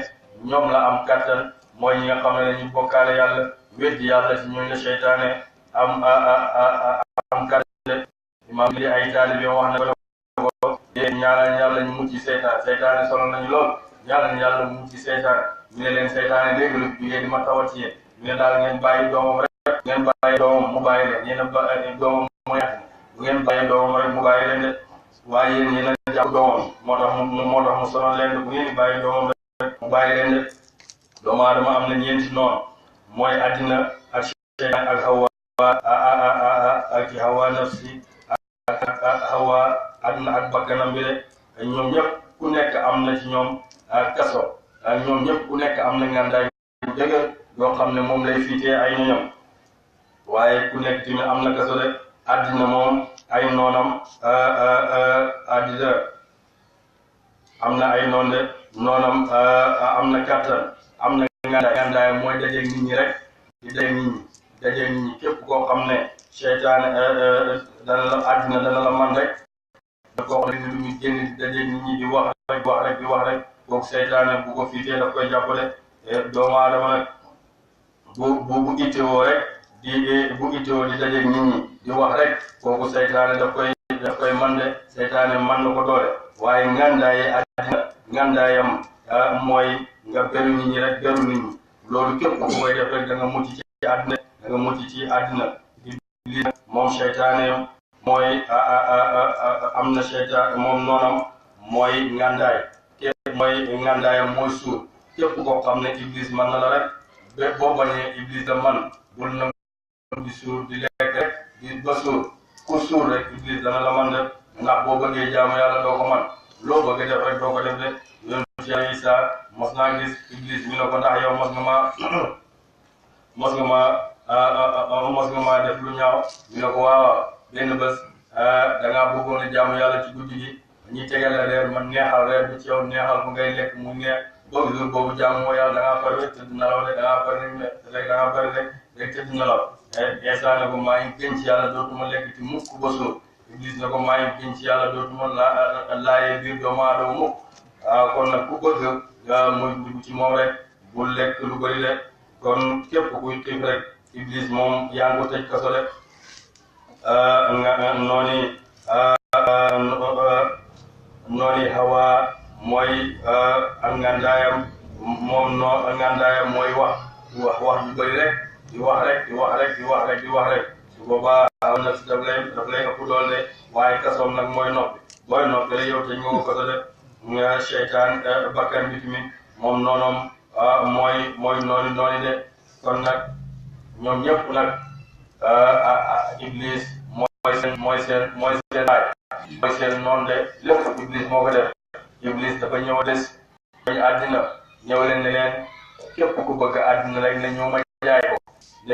ñoom la am kattan mooy ñi nga xam ne dañuy bokkaale yàlla weddi yàlla ci ñooñu la seytaane am kattan imaam li ay taalibe wax na ko ñaanal yàlla ñu mucc ci seytaane solo nañu lool ñaanal yàlla mu mucc ci seytaane ñu ne leen seytaane léegi lu jugee di ma tawat ci yéen ñu ne daal ngeen bàyyi doomam rek ngeen bàyyi doomam mu bàyyi leen yéen a doomam mu yàq bu ngeen bàyyi doomam rek mu bàyyi leen de waaye yéen a jàpp doomam moo tax mu sonal leen de bu ngeen di bàyyi doomam rek mu bàyyi leen de doomu aadama am na ñeenti noonu mooy addina ak seytaan ak hawa ak hawa nafsi ak hawa addina ak bakkanam bi de ñoom ñëpp ku nekk am na ci ñoom kaso ñoom ñëpp ku nekk am na ngandaay bu dëgër yoo xam ne moom lay fiitee ay ñoñam waaye ku nekk tamit am na kaso de addina moom ay noonam addina am na ay noon de noonam am na kattan am na ngandaay mooy dajeeg nit ñi rek di dajeeg nit ñi képp koo xam ne seytaane dana la addina dana la man rek koo xam ne lu muy génn di dajeeg nit ñi di wax rek kooku seytaane bu ko fiitee daf koy jàppale doomu aadama nag bu itteewoo rek bu itteewoo di dajeeg nit ñi di wax rek kooku seytaane daf koy man de seytaane man na ko doole waaye ngandaayam mooy nga beru nit ñi rek beru nit ñi loolu képp ku koy def rek da nga mucc ci àddina li moom seytaane mooy am na seytaane moom noonam mooy ngandaay mooy ngandaayam mooy suur képp koo xam ne iblis man na la rek ba boo bañee iblis la man bul na di suur di lekk rek di ba suur ku suur rek iblis dana la man def ndax boo bëggee jaamu yàlla doo ko man loo bëgg def rek doo ko def de yoon ci Isa mos naa gis iblis ñu ne ko ndax yow mos nga ma def lu ñaaw ñu ne ko waaw benn bés da ngaa bëggoon a jaamu yàlla ci guddi gi ñi tegal la reer man neexal reer bi ci yow neexal bu ngay lekk mu neex boobu jour boobu jaamu moo yàlla da ngaa pare tëdd nelaw rek da ngaa pare rek tëdd nelaw Isa ne ko maa ngi gën ci yàlla dootuma lekk ci mukk ba suur Iblis ne ko maa ngi gën ci yàlla dootuma laayee biir doomu aadama mukk kon nag ku bëgg muy dugg ci moom rek bul lekk lu bëri de kon képp kuy xiif rek Iblis moom yaa ngi ko tëj kaso rek nooni hawa mooy ak ngandaayam moom ngandaayam mooy wax yu bëri rek di wax rek su boobaa am na si daf lay ëpp doole de waaye kasoom nag mooy noppi booy noppi rek yow te ñu ko kaso de nga seytaan bakkan bi tamit moom noonom mooy nooni de kon nag ñoom ñëpp nag Iblis mooy seen baay mooy seen noonu de lépp Iblis moo ko def Iblis dafa ñëw des bañ àddina ñëw leen ne leen képp ku bëgg àddina rek ne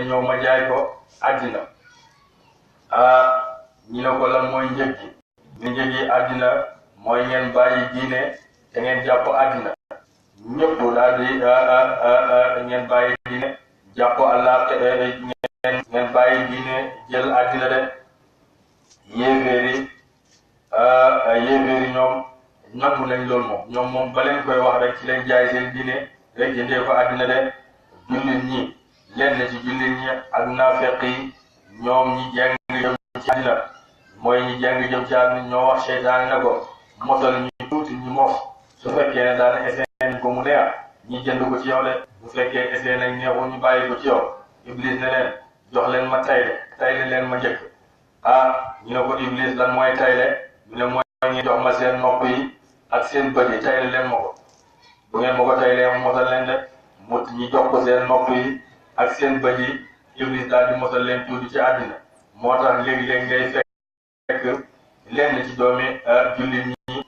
ñëw ma jaay ko àddina ñu ne ko lan mooy njëg gi ni njëg yi àddina mooy ngeen bàyyi diine te ngeen jàpp àddina ñëpp daal di ngeen bàyyi diine jàpp Allah ngeen bàyyi diine jël àddina de yéeféeri ñoom nangu nañ loolu moom ba leen koy wax rek ci leen jaay seen diine rek jëndee ko àddina de jullit ñi lenn ci jullit ñi ak naafeq yi ñoom ñi jàng jëm ci àddina mooy ñi jàng jëm ci àddina ñoo wax seytaane na ko mosal ñu tuuti ñu mos su fekkee ne daan essayé nañ ko mu neex ñi jënd ko ci yow de bu fekkee essayé nañ neexul ñu bàyyi ko ci yow Iblis ne leen jox leen ma tayle leen ma njëkk ñu ne ko Iblis lan mooy tayle ñu ne mooy ñu jox ma seen nopp yi ak seen bët yi tayle leen ma ko bu ngeen ma ko taylee mosal leen de mut ñi jox ko seen nopp yi ak seen bët yi iblis daal di mosal leen tuuti ci àddina moo tax léegi-léegi ngay fekk lenn ci doomi jullit ñi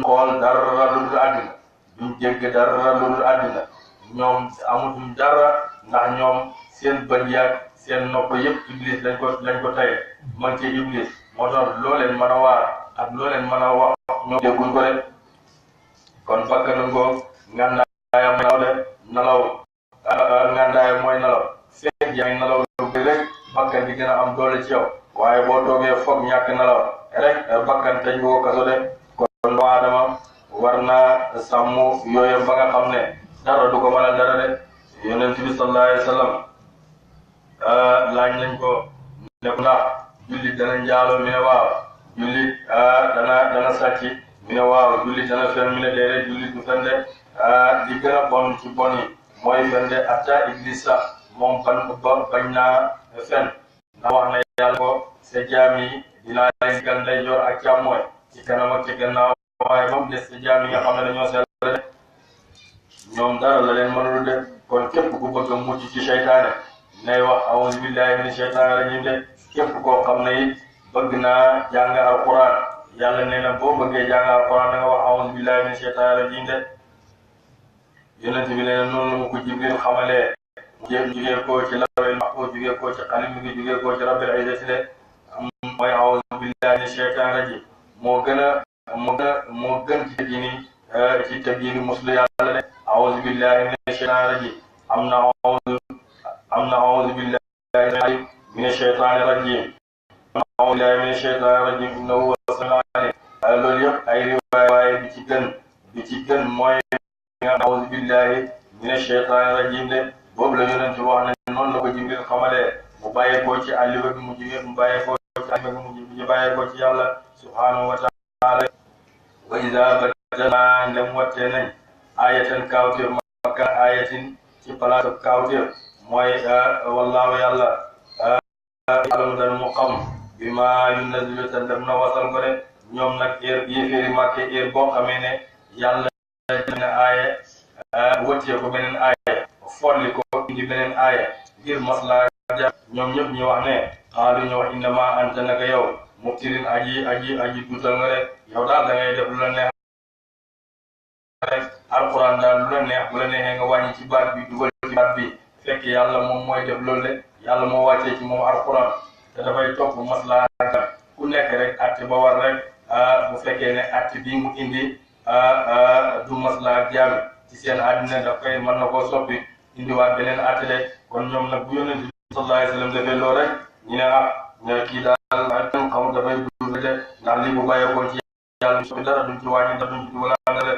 xool dara lu dul àddina duñ jégg dara lu dul àddina ñoom amutuñ dara ndax ñoom seen bët yaag seen nopp yëpp iblis lañ ko taye man ci iblis moo tax loo leen mën a waar ak loo leen mën a wax ñoom dégguñ ko de kon bakkanu ngoog ngandaayam nalaw de nalaw ngandaayam mooy nalaw fekk yaa ngi nalaw lu bëri rek bakkan di gën a am doole ci yow waaye boo toogee foog ñàkk nalaw rek bakkan tëj ko kaso de kon doomu aadama war naa sàmm yooyu ba nga xam ne dara du ko mën a dara de yonent bi sallallahu alayhi wa sallam laaj nañ ko ne ndax jullit dana njaaloo mi ne waaw jullit dana sàcc mi ne waaw jullit dana fen mi ne déedéet jullit du fen de li gën a bon ci bon yi mooy fen de atta iblis sax moom bañ naa fen na wax na yàlla ko sa jaam yi dinaa leen digal ndeyjoor ak càmmooñ ci kanam ak ci gannaaw waaye ba mu des sa jaam yi nga xam ne dañoo sell de ñoom dara la leen mënul de kon képp ku bëgg a mucc ci seytaane nay wax a'uuzu billahi mina sheytaani rajiim de képp koo xam ne it bëgg naa jàng alquran yàlla nee na boo bëggee jàng alquran da nga wax a'uuzu billahi mina sheytaani rajiim de yonent bi nee na noonu la mu ko Jibril xamalee jugee ko ci lawhul mahfuuz jugee ko ci xalim gi jugee ko ci rabbil izzati de mooy a'uuzu billahi mina sheytaani rajiim moo gën ci teggini muslu yàlla de a'uuzu billahi mina sheytaani rajiim am na a'uuzu billahi mina sheytaani rajiim a'uuzu billahi mina sheytaani rajiim innahu huwa samii'ul aliim loolu yëpp ay riwaay waaye bi ci gën mooy a'uuzu billahi mina sheytaani rajiim de boobu la yonent wax ne noonu la ko Jibril xamalee mu bàyyeekoo ci àlliwa bi mu jugee mu bàyyeekoo ci àlliwa bi mu bàyyeekoo ci yàlla subhaanahu wa taala wa izaa baddalnaa ndem wattee nañ ayatan kaawteef makka ayatin ci place kaawteef mooy wallaahu yàlla yàlla dana mu xam bi maa yunazzilu te dem na wasal ko de ñoom nag yéeféeri Màkka heure boo xamee ne yàlla dina aaye wëccee ko beneen aaye folli ko indi beneen aaye ngir maslaa ja ñoom ñëpp ñu wax ne xaalu ñu wax innama anta naka yow mubtirin aji tuutal nga de yow daal da ngay def lu la neex rek alquran daal lu la neex bu la neexee nga wàññi ci baat bi dugal ci baat bi fekk yàlla moom mooy def loolu de yàlla moo wàccee ci moom alquran te dafay topp maslaa ku nekk rek atte ba war rek bu fekkee ne atte bii mu indi du maslaa jaami ci seen àddina daf koy mën na koo soppi indiwaat beneen atte de kon ñoom nag bu yonent bi sallallahu alayhi wa sallam defee loolu rek ñu ne kii daal xam dafay dund de ndax lii bu bàyyeekoo ci yàlla soppi dara duñ ci wàññi dara duñ ci wala dara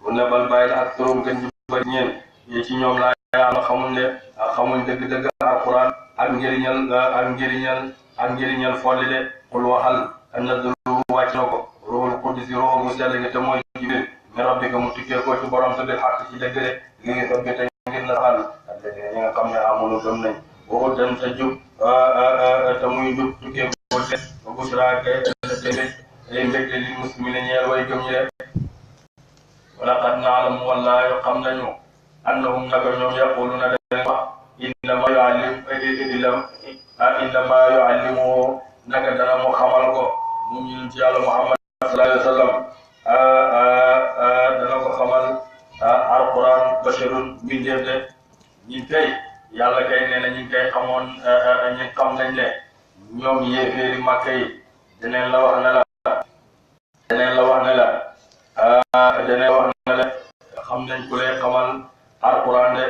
bu ne bal bàyyi ak turam gën ji bëri ñeen yi ci ñoom laa yaa xamuñ de xamuñ dëgg-dëgg alquran ak njëriñal folli de xul waxal annazalu wàcc na ko ruhul qudus ruux bu sell gi te mooy Jibril mi rabbika mu tukkee ko ci borom sa bi xaq ci dëgg de li ngi sabbi te ngir na xal ak dëgg ñi nga xam ne amunu gëm nañ waxul dan sa jub te muy jub tukkee ko de ba busra kay ay mbégte li muslimina ñeel way gëm ñi de wala qad na'lamu wallaahi xam nañu annahum naka ñoom yaquluna dañu wax innama yu'allimuhu naka dana mu xamal ko moom ñu ci yàlla Muhammad sallallahu alayhi wa sallam dana ko xamal alquran basharun mbindeef de ñi tey yàlla kay nee na ñi koy xamoon ñi xam nañ ne ñoom yéeféeri Màkka yi daneen la wax ne la xam nañ ku lay xamal alquran de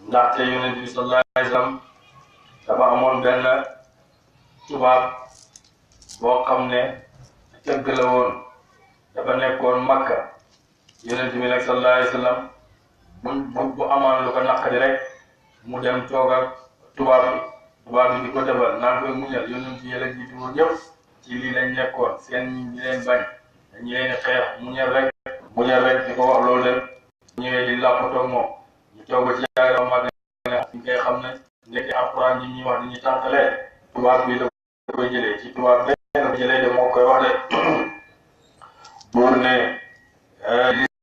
ndaxte yonent bi sallallahu alayhi wa sallam dafa amoon benn tubaab boo xam ne tëgg la woon dafa nekkoon Makka yonent bi nag sallallahu alayhi wa sallam bu amaan lu ko naqari rek mu dem toog ak tubaab bi di ko defal naan koy muñal yonent yi la jiitu woon yëpp ci lii lañ nekkoon seen ñi leen bañ ñi leen xeex muñal rek di ko wax loolu de ñëwee di làppatoog moom ñu toog ci yàgg mag ne ñu koy xam ne nekk alquran yi ñuy wax di ñu tàntalee tubaab bi da koy jëlee ci tubaab bi da koy jëlee de moo koy wax de buur ne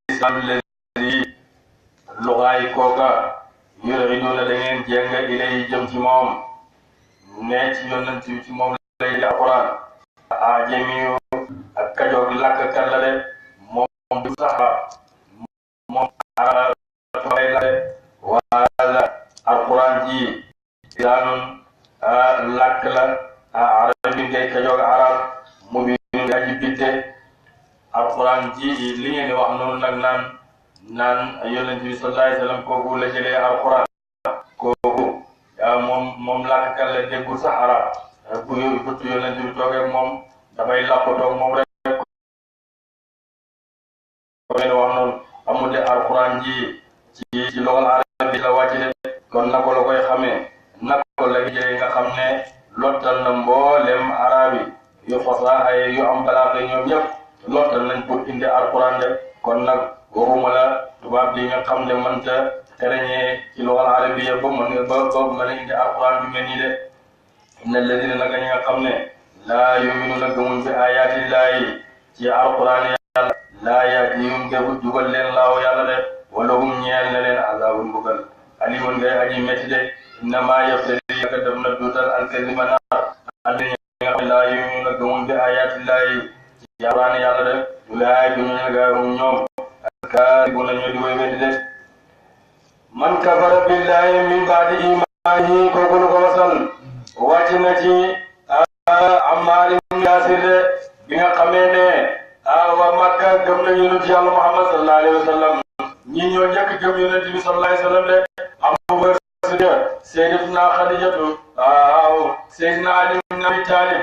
lisaan lesi luxaay kooka yuriduuna da ngeen jéng nga ilay jëm ci moom ne ci yonent bi ci moom lay di alquran a jamiyu ak kajoog làkkat la de moom du sax moom arab lay la de wala alquran ji iraanun làkk la arabi ngay kajoog arab mu bi nga ji bitte alquran ji li ngeen di wax noonu nag naan yonent bi sallallahu alayhi wasallam kooku la jëlee alquran kooku moom làkkat la déggul sax arab bu yonent bi toogee moom dafay làppatoog moom rek ko ngeen wax noonu amul de alquran ji ci loxol arabi la wàcc de kon nako la koy xamee nako la jëlee nga xam ne lottal na mboolem arabi yu fasaha yu am balaax ñoom ñëpp lottal nañ pour indi alquran de kon nag waxuma la tubaab bi nga xam ne mënta xereñee ci loxol arabiya ba mën a indi alquran bi mel nii de inna alladina naka ñi nga xam ne laa yuminuna gëmuñ bi ayatillahi ci alquran yàlla laa yaatihim defu jubal leen laaw yàlla de wala hum ñeel na leen azabun mbugal alimun ngay aji métti de innama yaftari yaka def na duutal alkazima naar alladina nga xam ne laa yuminuna gëmuñ bi ayatillahi ci alquran yàlla de ulaay du ñu gaawum ñoom kaaribuna ñoo di way weddi de man kafara billahi min baadi imanihi kooku lu ko wasal wàcc na ci Ammaar ibn Yaasir de bi nga xamee ne waa Makka gëm nañu yonent yàlla Muhammad sallallahu alayhi wa sallam ñi ñoo njëkk gëm yonent bi sallallahu alayhi wa sallam de Abu Bakr Siddiq Sayyidatuna Xadijatu Sayyidina Ali ibn Abi Talib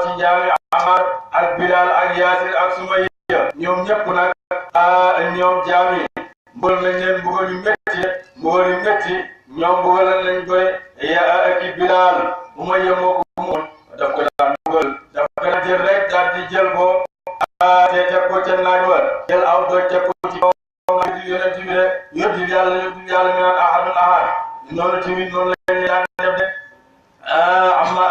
ci jaami Ammaar ak Bilal ak Yaasir ak Sumayya ñoom ñëpp nag ñoom jaami mbugal nañ leen mbugal yu métti ñoom mbugal nañ koy ak Bilal Umayya moo ko moom daf ko daan mbugal daf ko daan jël rek daal di jël ko te teg ko ca naaj wa jël aw doj teg ko ci kaw yonent bi de yóbbu yàlla mi naan ahadun ahad noonu tamit noonu lañ daan def de amma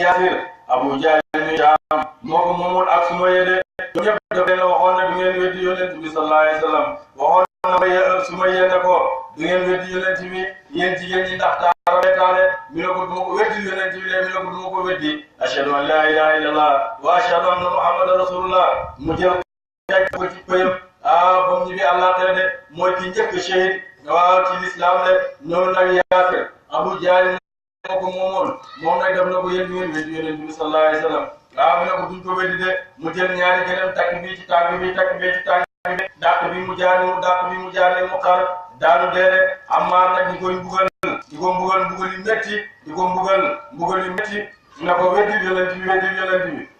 Yaasir Abu Jahl mi jaam moo ko moomoon ak Sumayya de ñëpp daf leen waxoon ne du ngeen weddi yonent bi sallallahu alayhi wa sallam waxoon na Sumayya ne ko du ngeen weddi yonent bi yéen jigéen ñi ndax taarataane mi ne ko duma ko weddi yonent bi de mi ne ko duma ko weddi ashhadu an la ilaha illallah wa ashhadu anna muhammadan rasulullah mu jël ko ci pëyam ba mu ñibbi àllaaxira de mooy ki njëkk shahid waaw ci lislaam de noonu nag Yaasir Abu Jahl moo ko moomoon moom nag def na ko yéen du ngeen weddi yonent bi sallallahu alayhi wa sallam mu ne ko duñ ko weddi de mu jël ñaari gënam takk bii ci tànk bi takk bii ci tànk bi dàq bi mu jaani mu xar daanu dee de Ammaar nag di koy mbugal mbugal yu métti na ko weddil yonent bi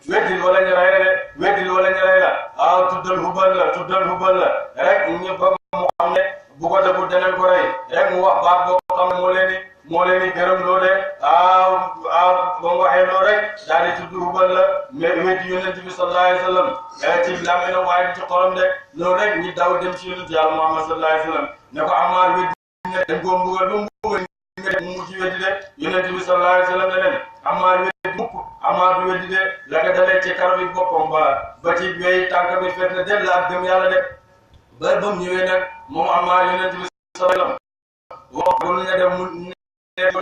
weddil wala ñu rey la tuddal hubal la rek ñëpp mu xam ne bu ko deful danañ ko rey rek mu wax baat boo xam ne moo leen di gërëm loo de ba mu waxee loo rek daal di tudd hubal la mais weddi yonent bi sallallahu alayhi wa sallam ci làmmiñam waaye ci xolam de loolu rek ñi daw dem ci yonent yàlla Muhammad sallallahu alayhi wa sallam ne ko Ammaar weddi dañ koo mbugal ba mbugal mu mujj weddi de yonent bi sallallahu alayhi wa sallam ne leen Ammaar du weddi de la nga dalee ci karaw bi boppam ba ci wey tànk bi fekk na dell ak gëm yàlla de ba mu ñëwee nag moom Ammaar yonent bi sallallahu alayhi wa sallam wax ko nga def mu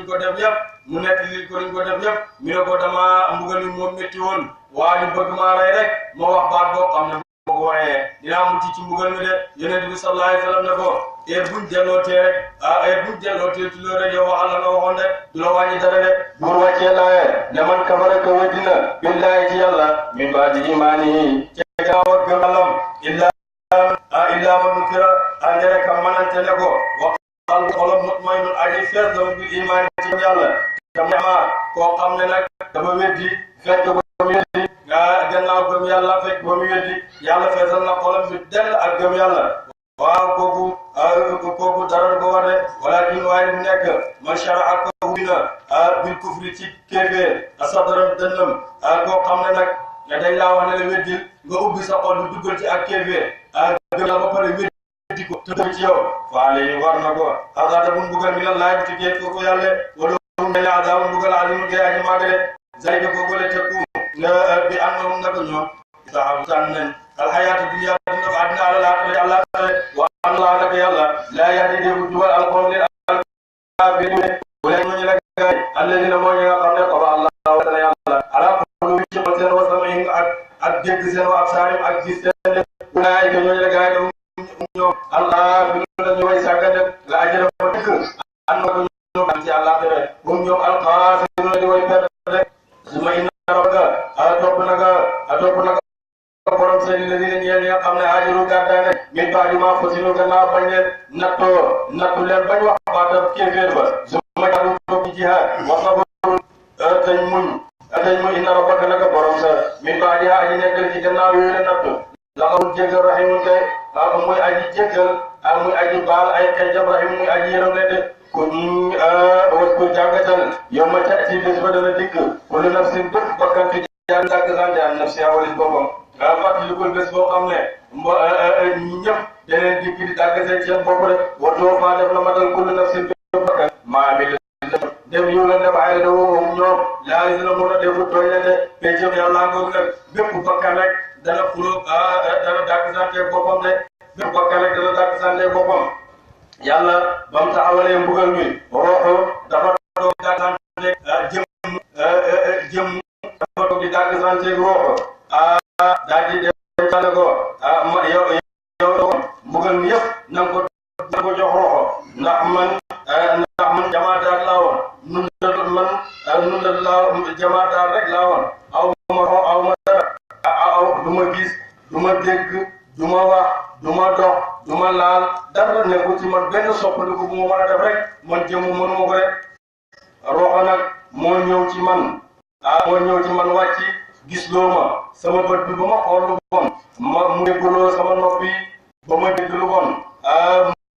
ko def yëpp mu nekk li ko ko def yëpp mi ne ko dama mbugal yi moom métti woon waaye bëgg maa rey rek moo wax baat boo xam ne boo ko waxee dinaa mucc ci mbugal mi de yonent bi sallallahu alayhi wa sallam ne ko buñ dellootee rek ci loolu rek yow waxal la nga waxoon de du la wàññi dara de buur wàccee laaye ne man kafara ka weddina billahi ci yàlla min baadi imaanihi ci gannaaw ak gëm Yàllam illa man nukira andere ka manante ne ko al xolam mutmainun aji fees dama bil imaan ci yàlla kam Ammaar koo xam ne nag dafa weddi fekk ba mu weddi gannaaw gëm yàlla fekk ba mu weddi yàlla feesal na xolam bi dell ak gëm yàlla waaw kooku dara ko war de walakin waaye mu nekk man shara ak hubina bil kufri ci kéefee sadram dënnam koo xam ne nag dañ laa wax ne la weddil nga ubbi sa xol bi duggal ci ak kéefee gëm yàlla ba pare weddi ko te ci yow faale war na ko azabun mbugal mi la laaj ci géej ko yàlla wala mu ne azabun mbugal alimun ngay aji magale zalika ko gole tekku na bi annahum naka ñoom sahabu tan nañ al hayatu dunya dina ko adina ala akhirati allah wa allah naka yàlla la yahdi defu jubal al qawmi al kafirin wala gis seen ulaay ko ñooñu la gaay ñoom allah bi la ñu way sàggane la ajara ko dëkk an na ko ñoom am ci allah tere hum ñoom alxaasiruna di way perte rek suma inna rabbaka topp naka borom seen la dina ñeel ñoo xam ne aajiru gàddaa ne min baadi maa fasinu gannaaw bañ leen nattu leen bañ wax baatam kéeféer ba suma jaru toog ci jihaad wax na ko tañ muñ inna rabbaka naka borom sa min baadi aji nekkal ci gannaaw yooyu la nattu laxawul jéggal rahimun kay muy aji jéggal muy aji baal ay xejjam rahim muy aji yërëm leen de kon was ko jàngatal yow ma taati bés ba dana dikk kullu nafsin bépp bakkan tu jaan dàgg san jaan nafsi walis boppam fàttalikul bés boo xam ne ñi ñëpp daneen dikk di dàgg seen bopp rek watoo faa def na matal kullu nafsin bépp bakkan maa mi dem yiw la def ay dawoo ñoom laa dina mun a defu tooñ la de pencam yàlla ngoog nag bépp bakkan rek dana fuloo dana dàgg sante boppam de bépp bakkan rek dana dàgg sante boppam yàlla ba mu taxawalee mbugal mi roxo dafa toog dàgg sante jëm dafa toog di dàgg sante roxo daal di dem ko yow mbugal mi yëpp na nga ko jox roxo ndax man jamaataat laa woon nun la jamaataat rek laa woon aw ma dara du ma gis du ma dégg du ma wax du ma dox du ma laal dara nekkul ci man benn soppandiku bu ma mën a def rek man jëmm mënuma ko rek roxo nag moo ñëw ci man wàcc gis loo ma sama bët bi ba ma xool lu bon mu dégguloo sama noppi ba ma dégg lu bon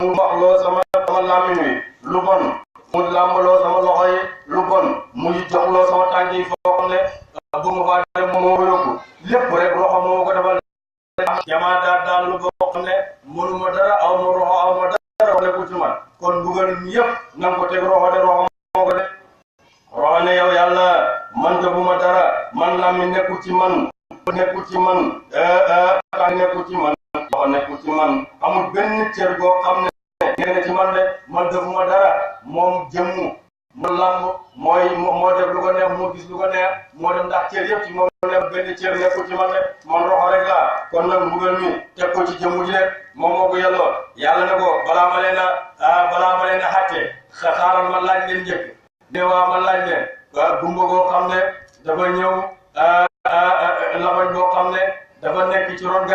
mu waxloo sama làmmiñ wi lu bon mu làmbaloo sama loxo yi lu bon mu joxloo sama tànk yi foo xam ne bu ma faa dem moo yóbbu lépp rek loxo moo ko defal jamaa daal lu boo xam ne mënuma dara aw ma roxo aw ma dara nekkul ci man kon mbugal yëpp na nga ko teg roxo de roxo moo ko def roxo ne yow yàlla man de bu ma dara man làmmiñ nekkul ci man nekkul ci man tànk nekkul ci man loxo nekkul ci man amul benn cër boo xam ne nekk na ci man de man defuma dara moom jëmmu mu lamb moo def lu ko neex moo gis lu ko neex moo dem ndax cër yëpp ci moom ne benn cër nekkul ci man de man roxo rek laa kon nag mbugal mi teg ko ci jëmmu ji rek moom moo ko yelloo yàlla ne ko balaa ma leen a xàtte xaaral ma laaj leen njëkk ne waa ma laaj leen gumba goo xam ne dafa ñëw lafañ boo xam ne dafa nekk ci ron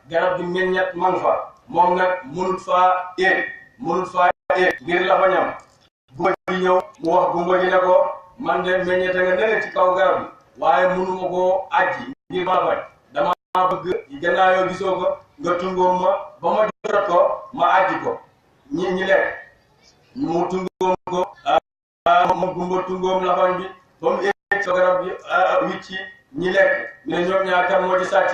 garab bi meññet man fa moom nag mënut faa éeg ngir lafañam gumba gi ñëw mu wax gumba gi ne ko man de meññete nga nene ci kaw garab bi waaye mënuma koo ajji ngir lafañ dama bëgg gannaaw yoo gisoo ko nga tungoom ma ba ma jot ko ma ajji ko ñi lekk mu tungoom ko ma gumba tungoom lafañ bi ba mu éeg ci garab bi wicci ñi lekk ne ñoom ñaar kan moo ci sàcc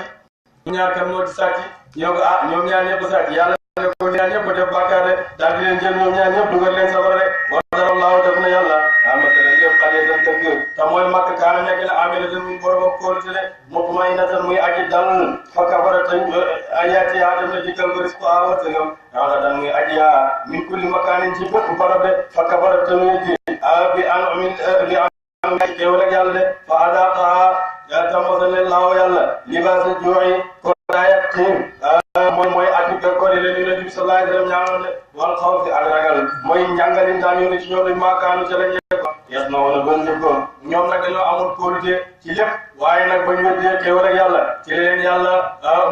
ñoo ko ñoom ñaar ñëpp sàcc yàlla ne ko ñaar ñëpp def bàkkaar rek daal di leen jël ñoom ñaar ñëpp dugal leen safara rek wa dara laaw def na yàlla masala lépp xale tan tëgg te mooy makk kaana nekk na amee la tan muy borom kóolute de mopp may na tan muy aji dal fa kafara tan ayaati yaa def na dikkal ko risque a wërsëgam yàlla dan muy aji yaa min kulli makaanin ci bépp barab de fa kafara tan muy ji bi an amin kéewal ak yàlla de fa adaqaha tamasal leen laaw yàlla libaasa jooyi ko daayat xiim mooy ati bekkoor yi leen yonent bi sallallahu alayhi wa sallam ñaanoon de wal xawfi ak ragal mooy njàngalin daan yónni ci ñoom dañ maakaanu ca la ñeeko yes na woon a doon jëkkoon ñoom nag dañoo amul kóolute ci lépp waaye nag bañ weddee kéewal ak yàlla ci leen yàlla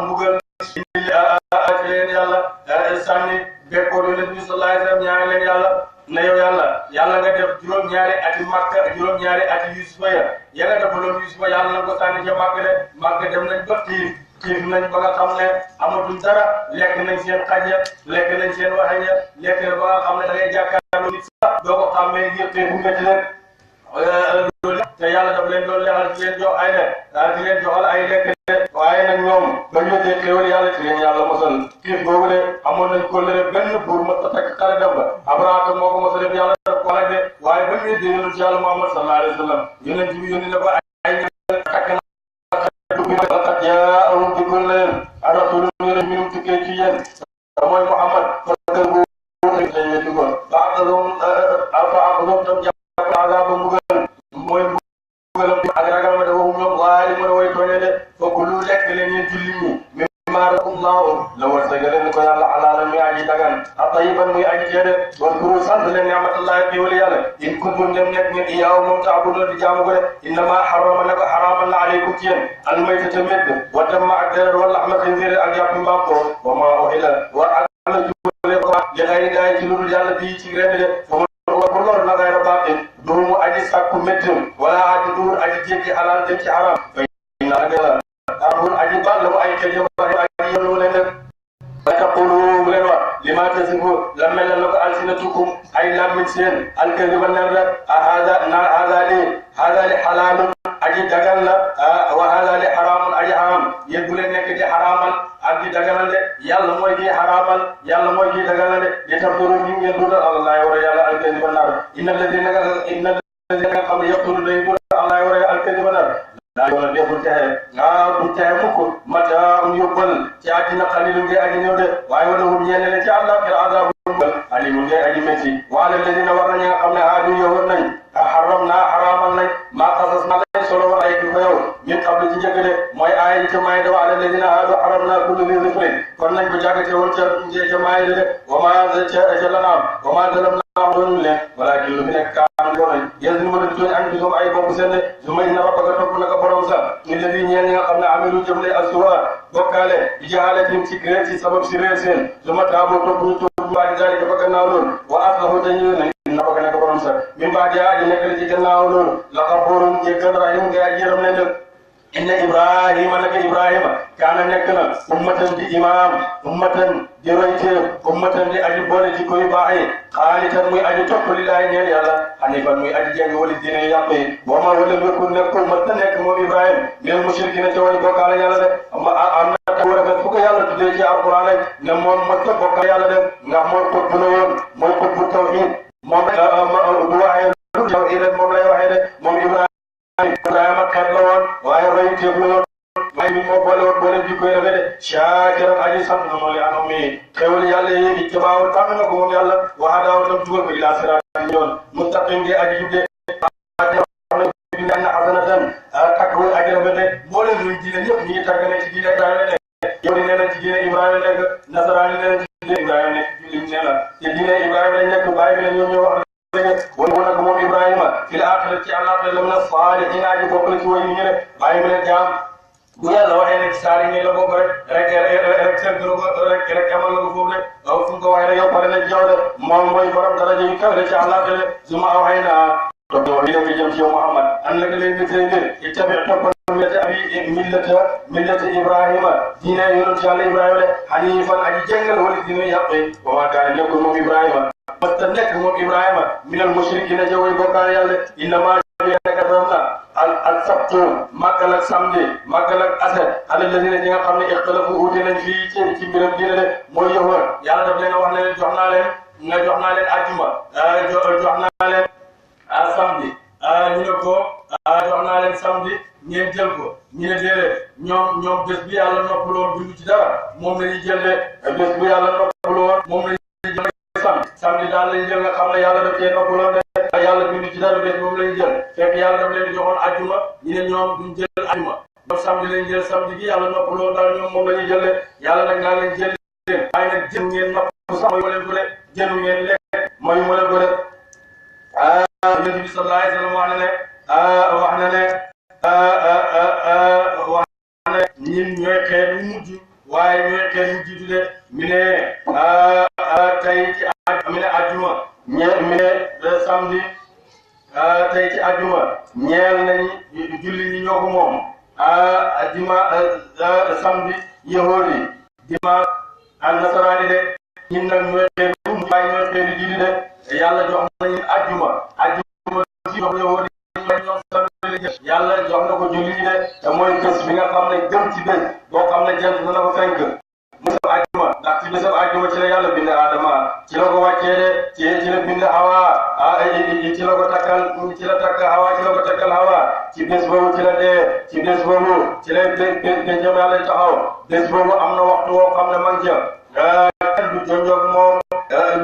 mbugal ci leen yàlla sànni bekkoor yonent bi sallallahu alayhi wa sallam ñaane leen yàlla na yow yàlla nga def juróom-ñaari ati Makka juróom-ñaari ati Yusufa ya nga defaloon Yusufa yàlla na ko sànni ca Makka de Makka dem nañ ba xiif nañ ba nga xam ne amatuñ dara lekk nañ seen xaj ya lekk nañ seen waxeñ ya lekk ba nga xam ne da ngay jàkkaarloo nit sax doo ko xàmmee ngir xiif bu métti leen loolu te yàlla daf leen doon leexal di leen jox ay de di leen joxal ay lekk de waaye nag ñoom ba ñu dee xéwal yàlla ci leen yàlla mosal xiif boobu de amoon nañ kóllëre benn buur mos a takk xare dem ba Abraha moo ko mos a def yàlla daf ko nag de waaye ba ñu dee yonent yàlla Muhammad sallallahu alayhi wa sallam yonent bi yónni na ko ay takk na laqad jaa'akum bi kullin rasulun minhum tukkee ci yéen mooy Muhammad fakal bu lañ weddi ko ba'athahum tam jàpp azab mbugal mooy mbugalam ak ragal ma de waxum ñoom waaye li mën a way tooñe de fokk lu lekk leen yéen jullit ñi razaqakumullahu la warsagaleen ko yàlla halaalan muy aji dagan tayyiban muy aji teede waskuru sant leen ni'matallahi xiwal yàlla in kuntum dem nekk ngeen iyaahu moom ta'buduna di jaamu ko de innama harrama nako haramal na aleykum ci yéen almaytata medd wa damma ak deret wa lahma xinziir ak yàpp mbaam ko wa ma uhilla wa ala jubale ko li xayri daay ci ludul yàlla bii ci ren de pour loolu na xayra baaxin duumu aji sàkku méttam wala aji duur aji jéggi halal dem ci haram aji bal la mu ay kër yëpp aji yëpp leen def ba taqulu mu leen wax li ma tasifu la mel na ko alsinatukum ay lammin seen alkër ba nen la hada li halaalun aji dagal la wa hada li haraamun aji haram yéen bu leen nekk di haramal ak di daganal de yàlla mooy di haramal yàlla mooy di daganal de di tafsiru ñu ngeen dundal Allah war a yàlla alkër ba nar inna alladhina xam ne yaqtulu day dundal Allah war a alkër ba nar daa yoona deful texe du texe mukk mata yóbbal ci àddina xalilu ngay aji ñëw de waaye wala hum ñeel leen ci àllaaxira azabun alimu ngay aji métti waale ladina war nañu nga xam ne haadu yowoon nañ haram naa haramal nañ maa xasas na lañ solo war ay ko yow min qablu ci njëkk de mooy aaya ci may de waale ladina haadu haram naa kullu li riflin kon nañ ko jàggate woon ca may de wama ca lanaam wama dalam naa doonu leen walakin lu fi nekk kaam ko nañ yéen ñu mën a tooñ ak bisum ay bokk seen de su may na rabbaka topp naka borom sax ñu leen di ñeel ñi nga xam ne amilu jëm lay asuwa bokkaale di jaxale tim ci gré ci sabab si réer seen su ma taaboo topp ñu topp baadi dalika ba gannaaw loolu wa aslahu dañu ne na bëgg naka borom sax min baadi aji nekk la ci gannaaw loolu la xafoorun jéggal rahim nga aji yërëm leen def inna ibrahima naka ibrahima kaana nekk na ummatan di imam ummatan di royteef ummatan di aji boole ci koy baax yi xaanitan muy aji topp lillahi ñeel yàlla hanifan muy aji jeng wali diine yàq yi boo ma wala wékkul nekkul mat na nekk moom ibrahima minal mushrikina ca way bokkaale yàlla de am na taw rafet fu ko yàlla tuddee ci alquran rek ne moom mat na bokkaale yàlla de ndax mooy xutbu la woon mooy xutbu tawhid moom du waxee lu tawhid rek moom lay waxee de moom ibrahima xeet la woon waaye royteef la woon waaye mi moo boole woon boole bi koy rafet de shaakiran aji sant na moo li anam mi xewal yàlla yéegi jabaaw tànn na ko moom yàlla waxadaaw tam dugal ko ila siraatin yoon mustaqim di aji jubde na hasanatan takku aji rafet de boole luy diine ñëpp ñi ngi tàggane ci diine Ibrahima nekk yow di nee na ci diine Ibrahima nekk nasaraani nee na ci diine Ibrahima nekk jullit nee na ci diine Ibrahima lañ nekk bàyyi bi la ñoom ñoo wax wala mu nag moom Ibrahima fil aaxira ci àllaaxira la mina saalihiin aji bokk la ci way ñu ne bàyyi bi leen jaam bu yàlla waxee ne ci saari ñi la bokk rek seen rek amal na ko foofu rek fu mu ko waxee rek yow pare na ci yow de moom mooy borom daraja yu kaw ci àllaaxira su ma waxee naa topp li nga jëm ci yow Muhammad an la nga leen di tëjee ittabi toppal millata Ibrahima diine yonent yàlla Ibrahima de hanifan aji jàngal wala diine yàqee wa maa kaana nekkul moom Ibrahima masta nekk moom Ibrahima minal mushrikiina ca way bokkaale yàlla innamaa al sabtu màggal ak samedi màggal ak aset ala ladina ñi nga xam ne ixtalafu uute nañ fii ci mbiram diine de mooy yëwoon yàlla daf leen wax ne leen jox naa leen ajjuma jox naa leen samedi ñu ne ko jox naa leen samedi ngeen jël ko ñu ne déedéet ñoom bés bi yàlla noppaloon bindu ci dara moom la ñuy jël de bés bi yàlla noppaloon moom la ñuy jël samedi daal lañ jël nga xam ne yàlla daf cee noppaloon de yàlla bindu ci dara bés moom lañ jël fekk yàlla daf leen di joxoon ajjuma ñu ne ñoom duñ jël ajjuma ñoom samedi lañ jël samedi gi yàlla noppaloon daal ñoom moom la ñuy jël de yàlla nag naa leen jël leen waaye nag jël ngeen nopp sax mooy leen ko de jëlu ngeen lekk mooy mu leen ko de Nabi sallallahu alayhi wa sallam wax na ne ñun ñooy xeet yu mujj waaye ñooy xeet yu jiitu de mi ne tey ci mi ne ajjuma mi ne samedi tey ci ajjuma ñeel nañ julli ñi ñoo ko moom samedi yahudi dimanche ak nasaraani de ñun nag ñooy xeet yu mujj waaye ñooy xeet yu jiitu de yàlla jox nañu ajjuma ci jox yahudi yàlla jox na ko julli ñi de te mooy bés bi nga xam ne gën ci bés boo xam ne jant dana ko fenk musab ajjuma ndax ci bésab ajjuma ci la yàlla bind Adama ci la ko wàccee de ci la bind Hawa ci la ko takkal ci la takk Hawa ci la ko takkal Hawa ci bés boobu ci la dee ci bés boobu ci la bés jëm yàlla taxaw bés boobu am na waxtu woo xam ne man ca kenn du jonjoog moom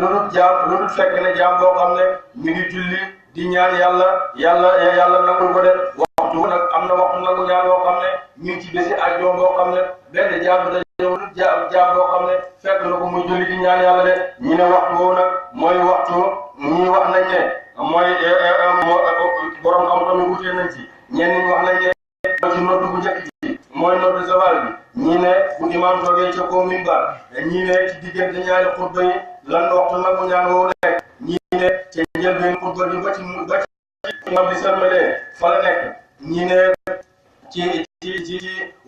lu dul fekk ne jaam boo xam ne mi ngi julli di ñaan yàlla nangul ko def waxtu nag am na waxtu nangu ñaan boo xam ne mi ngi ci bési ajjuma boo xam ne benn jaam jaam boo xam ne fekk na ko muy julli di ñaan yàlla de ñi ne waxtu woowu nag mooy waxtu ñii wax nañ ne mooy borom xam-xam yi wutee nañ ci ñenn ñi wax nañ ne mooy ci noddu bu njëkk ci mooy noddu zawal bi ñii ne bu imaam toogee ca kaw minbar ñii ne ci diggante ñaari xutba yi lan waxtu nag mu ñaan woowu nekk ñii ne ca njëlbeen xutba bi ba ci imaam bi sërmalee fa la nekk ñii ne ci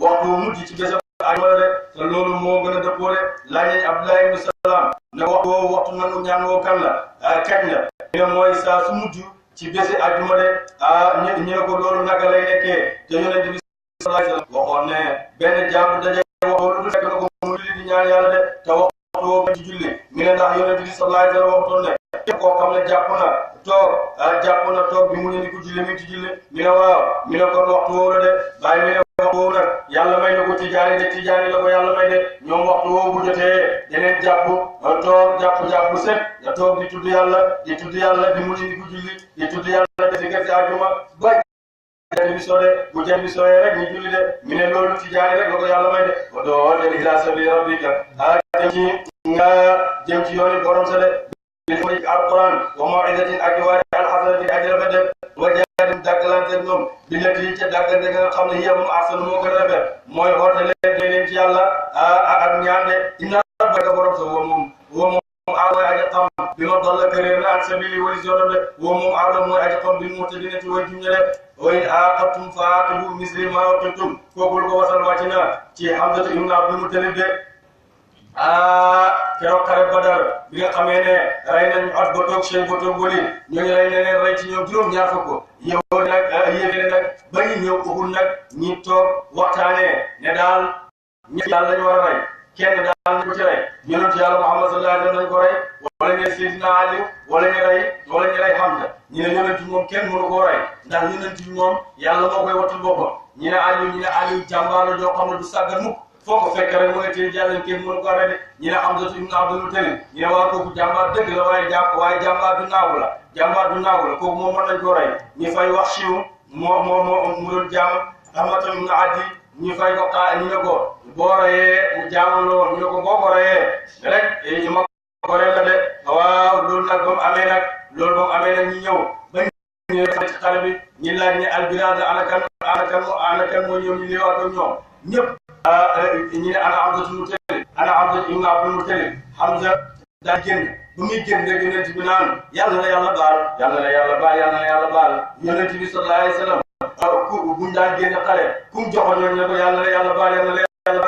waxtu mujj ci bés ajuma de te loolu moo gën a dëppoo de laaj nañ Abdullah ibn Salaam ne waxtu woowu waxtu nangu ñaan woo kan la kañ la ñu ne mooy saa su mujj ci bési ajuma de ñu ne ko loolu naka lay nekkee te yonent bi sallallahu alayhi wasallam waxoon ne benn jàmm daje waxoo lu fekk na ko mu julli di ñaan yàlla de te waxtu woowu ci julli ñu ne ndax yonent bi sallallahu alayhi wasallam waxtoon ne képp koo xam ne jàpp na toog bi mu ne ni ko julli mi ngi ci julli mi ne waaw mi ne kon waxtu woowu la de bàyyi mi ne waxtu woowu nag yàlla may na ko tijaani de tijaani la ko yàlla may de ñoom waxtu woowu bu jotee deneen toog jàpp set nga toog di tudd yàlla di mu ne ni ko julli di tudd yàlla de si gerte àjjuma ba jant bi soo de bu jant bi sooyee rek ñu julli de mi ne loolu tijaani rek la ko yàlla may de wa doo de ila sabili rabbika jëm ci yooni borom sa de mooy alquran wa maw'izatin ak waare alxasanati ak rafet de wa jaadin dàggalante ñoom bi nekk yi ca dàggante nga xam ne hiya moom ahsan moo gën a rafet mooy xoote leen ci yàlla ak ñaan de inna rabbaka borom sa woo moom mooy aji xam bi ma dalla këréer na an sabili wali yoonam de woo moom aalam mooy aji xam bi mu'tadina ci way juñe de wa in aaqabtum fa aaqibu misli ma uqibtum kooku lu ko wasal wàcc na ci Hamzatu ibn Abdul Muttalib de keroog xare Badar bi nga xamee ne rey nañu at ba toog Cheikh ba toog Walid ñooñu rey na leen rey ci ñoom juróom-ñaar fukk yow nag yéefee nag ba ñu ñëw Uhud nag ñi toog waxtaanee ne daal ñett daal lañu war a rey kenn daal nañ ko ci rey yonent yàlla Muhammad sallallahu alayhi wa sallam nañ ko rey wala ñu Seydina Ali wala ñu rey Hamza ñu ne yonent moom kenn mënu koo rey ndax yonent moom yàlla moo koy wattul boppam ñu ne Ali jàmbaar la joo xam ne du sàggan mukk foo ko fekk rek mu nga téye jàllale kenn mënu ko arrêté ñu ne Hamza ibn Abdul Muttalib ñu ne waa kooku jàmbaar dëgg la waaye jàmbaar du naagu la kooku moom mën nañ ko rey ñu fay wax siiw mu doon jaam Hamza ibn Adi ñu fay ko ñu ne ko boo reyee mu jaamu lool ñu ne ko boo ko reyee rek ñu ma ko rey la de waaw loolu nag ba mu amee nag ñu ñëw ba ñu ci xale bi ñu laaj ne albirada ana kan moo ñëw ñu leewaat ak ñoom ñëpp ñu ne ana Hamza ibn Abdul Muttalib Hamza daa génn bu muy génn rek yonent bi naan yàlla na yàlla baal yonent bi sallallahu alayhi wa sallam buñ daan génn xale ku mu joxoon ñoom ne ko yàlla na yàlla baal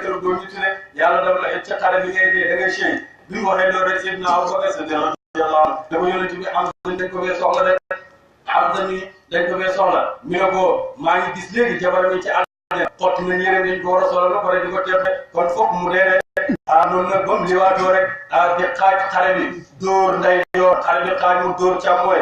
keroog doo ñu tuddee yàlla daf la ca xale bi ngay dee da ngay sëy bi mu waxee loolu rek Seydina Abubakar radiyallahu anhu da ko yonent bi Hamza dañ ko fee soxla de Hamza ni dañ ko fee soxla mi ne ko maa ngi gis léegi jabaram yi ci xotti na yére dañ ko war a solal ba pare di ko teefe kon fokk mu dee de noonu nag ba mu liwaatoo rek di xaaj xale bi dóor nday yor xale bi xaaj mu dóor càmmooy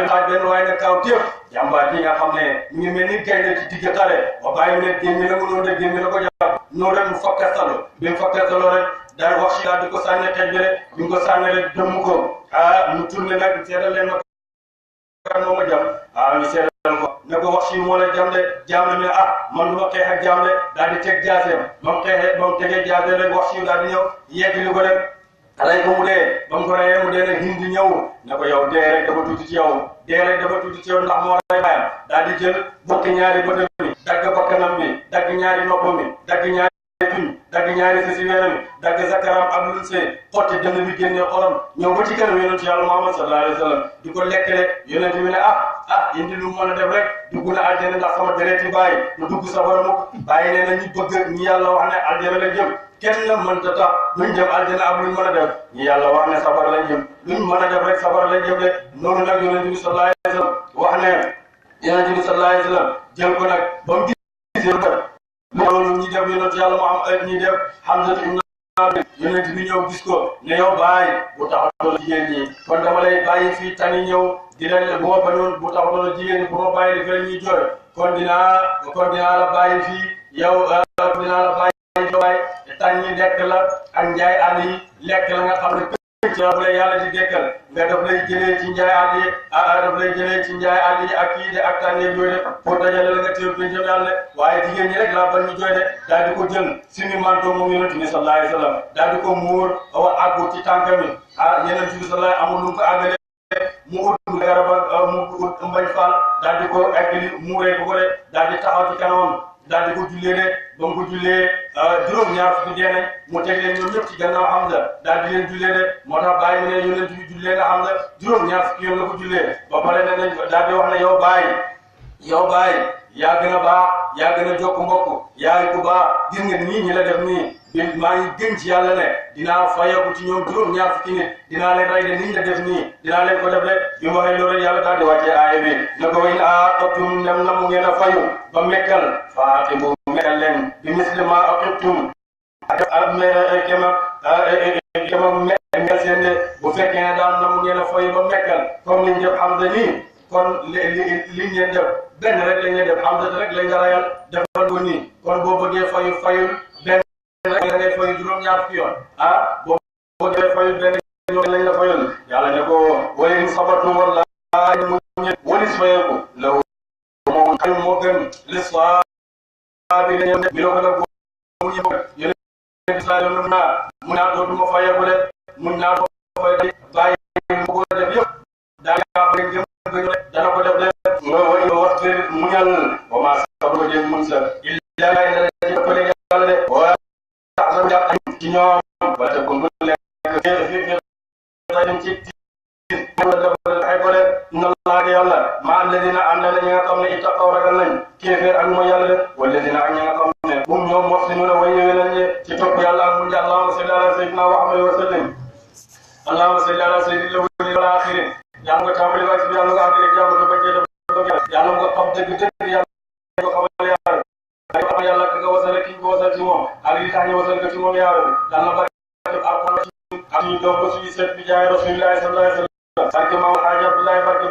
xaaj benn waaye nag kaw téef jàmbaar bi nga xam ne ñu ngi mel ni gaynde ci digg xale ba bàyyi mu ne gémmi la mu noonu rek gémmi la ko jàpp noonu rek mu fakkastaloo bi mu fakkastaloo rek daal wax si daal di ko sànni xeej bi rek bi mu ko sànni rek dëmm ko mu tourné nag seetal leen ma kan moo ma jam ñu seetal ko ne ko wax si moo la jam de jaam ne man du ma xeex ak jaam de daal di teg jaaseem ba mu tegee jaaseem rek wax si daal di ñëw yegg li ko rek rey ko mu dee ba mu ko reyee mu dee nag Hind ñëw ne ko yow dee rek dafa tuuti ci yow ndax moo rey baayam daal di jël bokki ñaari bëtam bi dagg bakkanam bi dagg ñaari noppam bi dagg ñaari tuñ dagg ñaari sësi weenam bi dagg zakaram ak lun see xotti dënn bi génnee xolam ñëw ba ci kanam yonent yàlla Muhammad sallallahu alayhi wa sallam di ko lekk rek yonent bi ne indi lu mën a def rek dugg na aljana ndax sama dereti bàyyi mu dugg safara mukk bàyyi nee na ñu bëgg ñi yàlla wax ne aljana la jëm kenn la mënta tax luñ jëm aljana ak luñ mën a def ñi yàlla wax ne safara lañ jëm luñ mën a def rek safara lañ jëm de noonu nag yonent bi sallallahu alayhi wa sallam wax ne yonent bi sallallahu alayhi wa sallam jël ko nag ba mu gisee loolu ñi def yonent yàlla mu am ñi def Hamza ibn yonent bi ñëw gis ko ne yow bàyyi bu taxawal jigéen ñi kon dama lay bàyyi fii tani ñëw di leen bu ma bañoon bu taxawal jigéen ñi bu ma bàyyi di fee ñuy jooy kon dinaa la bàyyi fii yow dinaa la bàyyi jooy tan ñi lekk la ak njaay àll yi lekk la nga xam ne ci la yàlla di dekkal nga daf lay jëlee ci njaay àll yi daf lay jëlee ci njaay àll yi ak kii de ak tànneeg yooyu de pour dajale la nga téew péncam yàlla waaye jigéen ñi rek laa bañ ñu jooy de daal di ko jël simi manto moom yonent bi sallallahu alayhi wa sallam daal di ko muur awa àggu ci tànkami yonent bi sallallahu amul lu mu ko àggale mu ut garab ak mu ut mbañ faal daal di ko eggali muuree ko de daal di taxaw ci kanamam daal di ko jullee de ba mu ko jullee juróom-ñaar fukki dee nañ mu teg leen ñoom ñëpp ci gannaaw Hamza daal di leen jullee de moo tax bàyyi mu ne yonent bi jullee nga Hamza juróom-ñaar fukki yoon la ko jullee ba pare ne nañ daal di wax ne yow bàyyi yaa gën a baax yaa gën a jokk mbokk yaa ngi ko baax gis nga nii ñi la def nii bi maa ngi gën ci yàlla ne dinaa fayeeku ci ñoom juróom-ñaar fukki nit dinaa leen rey de niñ la def nii dinaa leen ko def de bi mu waxee loolu yàlla daal di wàccee aaya bi ne ko way aqabtum nem na mu ngeen a fayu ba mekkal faaqibu mekkal leen bi misli ma aqibtum kema mekkal seen de bu fekkee ne daan na mu ngeen a fayu ba mekkal comme niñ def Hamza nii kon li ngeen def benn rek la ngeen def Hamza rek lañ nga rayal defal ko nii kon boo bëggee fayul benn rek la ngay fayu juróom-ñaar fukki yoon boo bëggee fayul benn yoon lañ la fayul yàlla ne ko wala in sabartum wallaahi mu walis fayeeku law moom xayum moo gën li saabi la mi la ko nag mu ñëw yéen Israël mun naa dootuma fayeeku de mun naa ko fay bàyyi mu ko def yëpp daa dana ko def de wax muñal wa maa sabruka jéem muñ sa illa dana ci ko yàlla de wa taxam jàpp ci ñoom wala te kun lekk ci ay ko de inna allaha yàlla ma alladina ànd na ñi nga xam ne ittaqaw ragal nañ kéeféer ak mooy yàlla de walladina ak ñi nga xam ne bum ñoom muhsinuna way yéwé lañ ci topp yàlla ak muñ allahumma salli ala sayyidina Muhammad wa sallim allahumma salli ala sayyidil awwalin wal akhirin yàlla nga tàmbali wax bi yàlla nga àggale jàmm nga bëggee def yàlla nga xam dëgg yàlla nga xamal yàlla ka nga wasal ki nga wasal ci moom ak li tax ñu wasal ko ci moom yàlla yàlla bari ak ñu doom ko suñu seet bi jaay rasulillahi sallallahu alayhi wa sallam barke maam Alaaji Abdoulaye barke